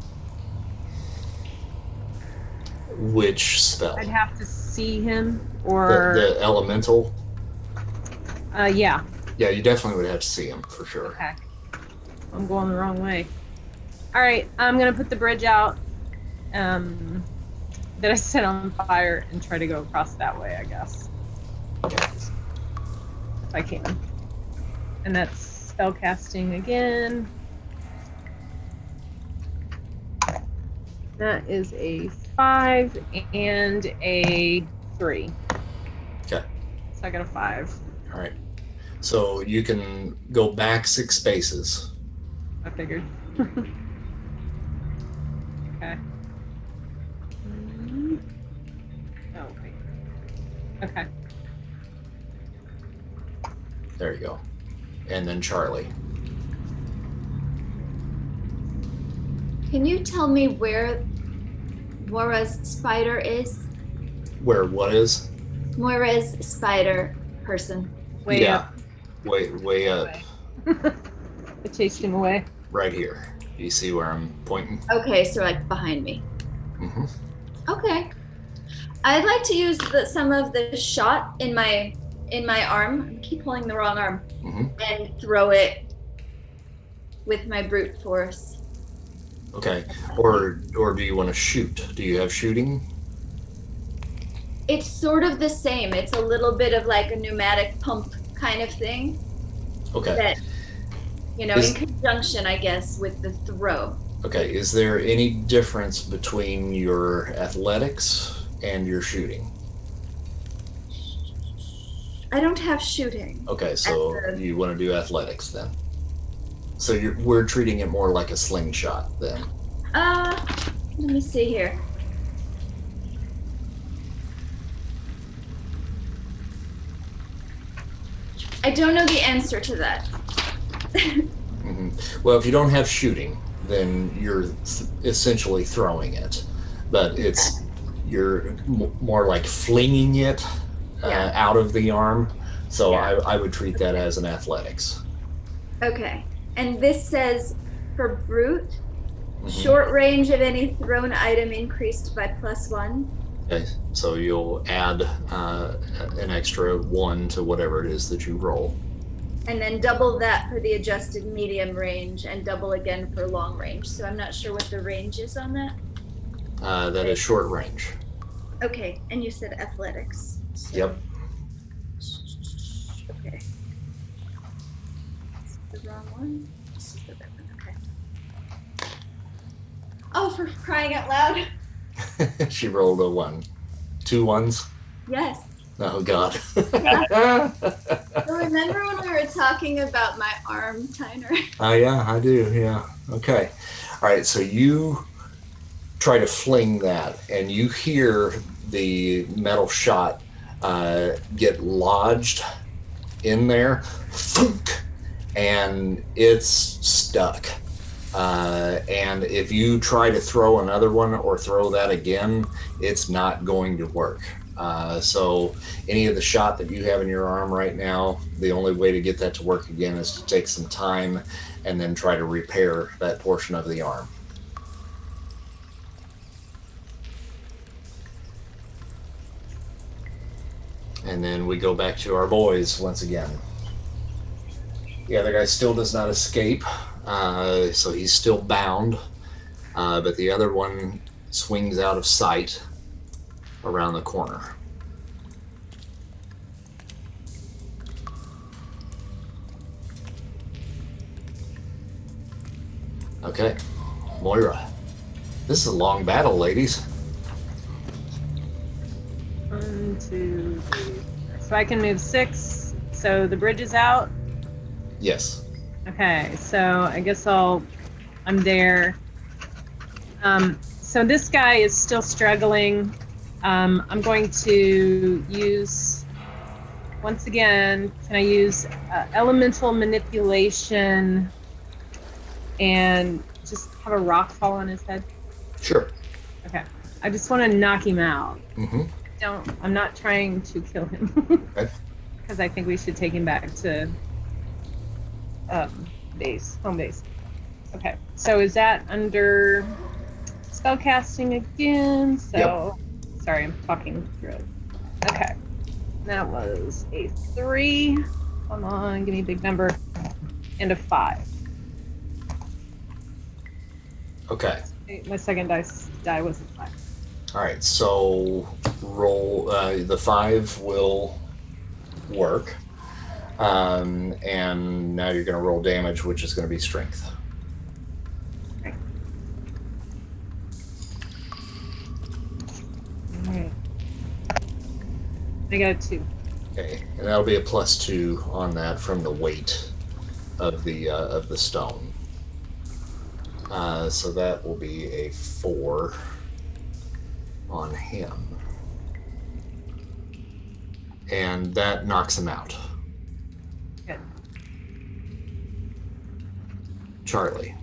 Which spell? I'd have to see him, or The elemental. Yeah. Yeah, you definitely would have to see him for sure. Okay. I'm going the wrong way. All right, I'm gonna put the bridge out that I set on fire and try to go across that way, I guess. If I can. And that's spell casting again. That is a 5 and a 3. Okay. So I got a 5. All right. So you can go back 6 spaces. I figured. Okay. Oh, wait. Okay. There you go. And then Charlie. Can you tell me where Moira's spider is? Where what is? Moira's spider person. Way yeah. up. Way up. I chased him away. Right here. You see where I'm pointing? Okay, so like behind me. Mm-hmm. Okay. I'd like to use some of the shot in my arm. I keep pulling the wrong arm. Mm-hmm. And throw it with my brute force. Okay. Or do you want to shoot? Do you have shooting? It's sort of the same. It's a little bit of like a pneumatic pump kind of thing. Okay. That, in conjunction, I guess, with the throw. Okay. Is there any difference between your athletics and your shooting? I don't have shooting. Okay, so you want to do athletics then. So we're treating it more like a slingshot then. Let me see here. I don't know the answer to that. Mm-hmm. Well, if you don't have shooting, then you're essentially throwing it, but you're more like flinging it out of the arm. So I would treat that as an athletics. Okay, and this says for brute, Mm-hmm. short range of any thrown item increased by +1. Okay, so you'll add an extra 1 to whatever it is that you roll. And then double that for the adjusted medium range and double again for long range. So I'm not sure what the range is on that. That is short range. Okay, and you said athletics. So. Yep. Okay. This is the wrong one. This is the right one. Okay. Oh, for crying out loud. She rolled a 1. 2 ones? Yes. Oh, God. So remember when we were talking about my arm tiner? Oh, yeah, I do. Yeah. Okay. All right. So you try to fling that, and you hear the metal shot get lodged in there, thunk, and it's stuck. And if you try to throw another one or throw that again, it's not going to work. So any of the shot that you have in your arm right now, the only way to get that to work again is to take some time and then try to repair that portion of the arm. And then we go back to our boys once again. The other guy still does not escape, so he's still bound, but the other one swings out of sight around the corner. Okay, Moira. This is a long battle, ladies. 1, 2, 3. So I can move 6. So the bridge is out. Yes. Okay, so I guess I'm there. So this guy is still struggling. I'm going to use, once again, can I use elemental manipulation and just have a rock fall on his head? Sure. Okay. I just want to knock him out. Mm-hmm. I'm not trying to kill him. Okay. Because I think we should take him back to home base. Okay, so is that under spellcasting again? So, Sorry, I'm talking through it. Okay, that was a 3 Come on, give me a big number. And a 5. Okay. My second die was a 5. All right. So roll. The 5 will work. And now you're going to roll damage, which is going to be strength. Okay. All right. I got a 2. Okay, and that'll be a +2 on that from the weight of the stone. So that will be a 4 on him, and that knocks him out. Good. Charlie.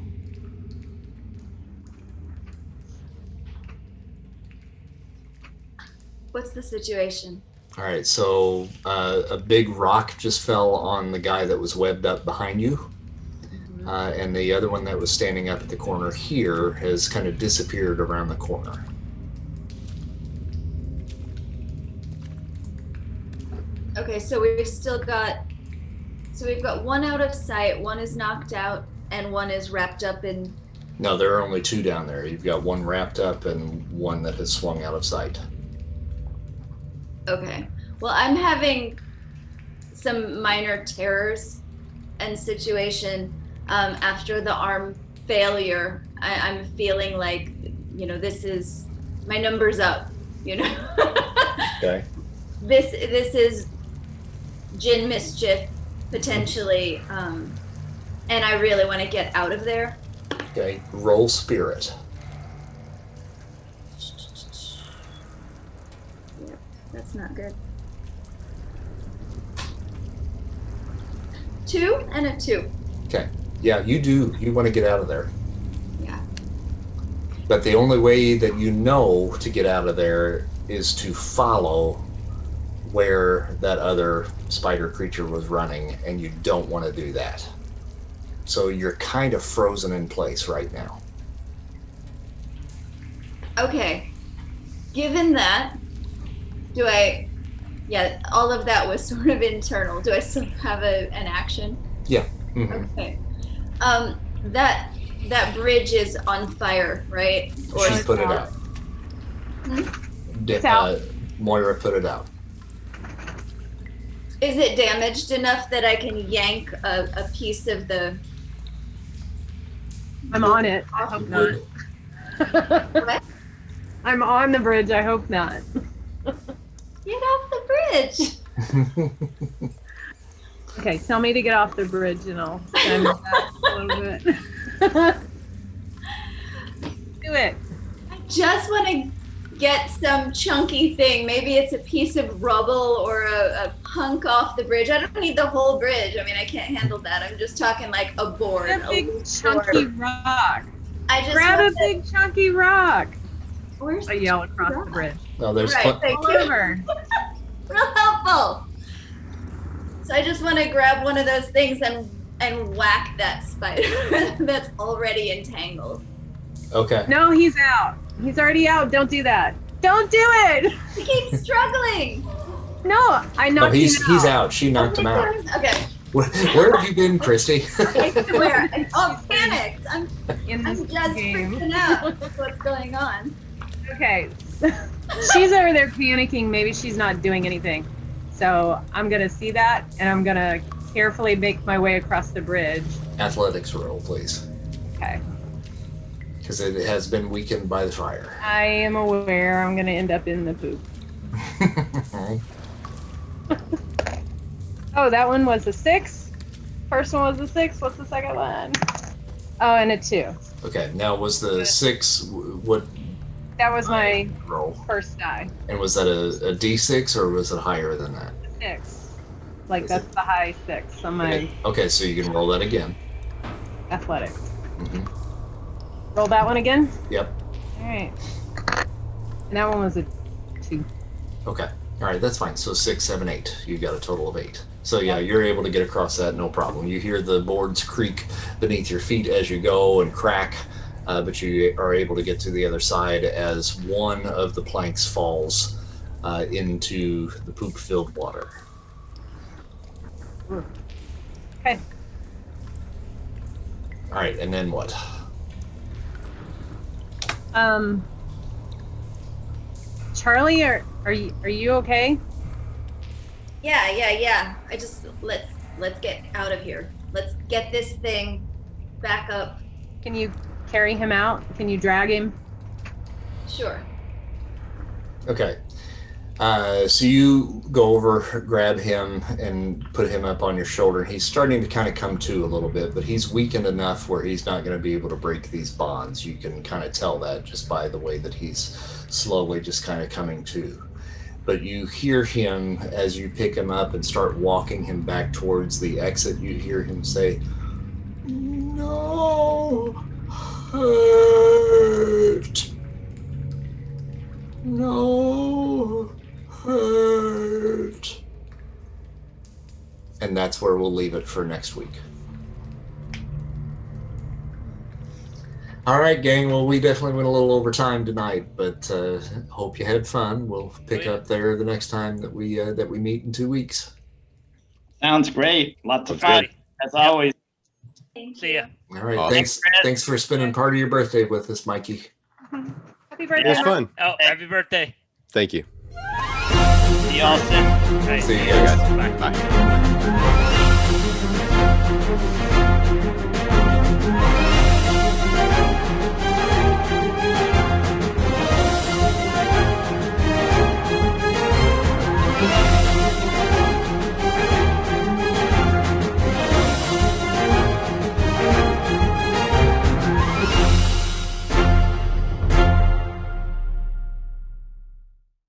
What's the situation? All right, so a big rock just fell on the guy that was webbed up behind you, and the other one that was standing up at the corner here has kind of disappeared around the corner. Okay, so we've got one out of sight, one is knocked out, and one is wrapped up in. No, there are only 2 down there. You've got one wrapped up and one that has swung out of sight. Okay. Well, I'm having some minor terrors and situation after the arm failure. I'm feeling like, this is my number's up. Okay. This is Jin mischief potentially, and I really want to get out of there. Okay. Roll spirit. Yep, that's not good. 2 and a 2. Okay. Yeah, you want to get out of there. Yeah. But the only way that you know to get out of there is to follow where that other spider creature was running, and you don't want to do that. So you're kind of frozen in place right now. Okay. Given that, all of that was sort of internal. Do I still have an action? Yeah. Mm-hmm. Okay. That bridge is on fire, right? She put it out. It's out. Moira put it out. Is it damaged enough that I can yank a piece of the... I'm on it. I hope not. What? I'm on the bridge. I hope not. Get off the bridge! Okay, tell me to get off the bridge and I'll climb back a little bit. Do it. I just want to get some chunky thing. Maybe it's a piece of rubble or a hunk off the bridge. I don't need the whole bridge. I mean, I can't handle that. I'm just talking like a board. Grab a big loose chunky board. rock. I just Grab a want big chunky rock. Where's I yell across the bridge. No, there's Right, thank you. Over. Real helpful. So I just want to grab one of those things and whack that spider that's already entangled. Okay. No, he's out. He's already out. Don't do that. Don't do it. He keeps struggling. No, I No, knocked him he's out. She knocked him out. Okay. Where have you been, Christy? Where? Oh, panicked. I'm in this just game. freaking out. That's what's going on. Okay. She's over there panicking. Maybe she's not doing anything. So I'm going to see that, and I'm going to carefully make my way across the bridge. Athletics roll, please. Okay. Because it has been weakened by the fire. I am aware I'm going to end up in the poop. Oh, that one was a 6. First one was a 6. What's the second one? Oh, and a 2. Okay, now was the 6, what That was my roll? first die. And was that a D6 or was it higher than that? 6. Like, Is that's the high 6 on my Okay, so you can roll that again. athletics. Hmm. Roll that one again? Yep. Alright. And that one was a 2. Okay. All right, that's fine. So 6, 7, 8. You got a total of 8. So yeah, you're able to get across that, no problem. You hear the boards creak beneath your feet as you go and crack, but you are able to get to the other side as one of the planks falls into the poop-filled water. Okay. All right, and then what? Charlie, are you okay? Yeah. I just let's get out of here. Let's get this thing back up. Can you carry him out? Can you drag him? Sure. Okay. So you go over, grab him, and put him up on your shoulder. He's starting to kind of come to a little bit, but he's weakened enough where he's not going to be able to break these bonds. You can kind of tell that just by the way that he's slowly just kind of coming to. But you hear him as you pick him up and start walking him back towards the exit. You hear him say, "No hurt. No hurt." And that's where we'll leave it for next week. All right, gang. Well, we definitely went a little over time tonight, but hope you had fun. We'll pick up there the next time that we meet in 2 weeks. Sounds great. Lots of Sounds fun, as always. Thank See ya. All right. Awesome. Thanks for spending part of your birthday with us, Mikey. Happy It birthday. was Mom. fun. Oh, happy birthday. Thank you. See y'all soon. Right. See you guys. Bye. Bye.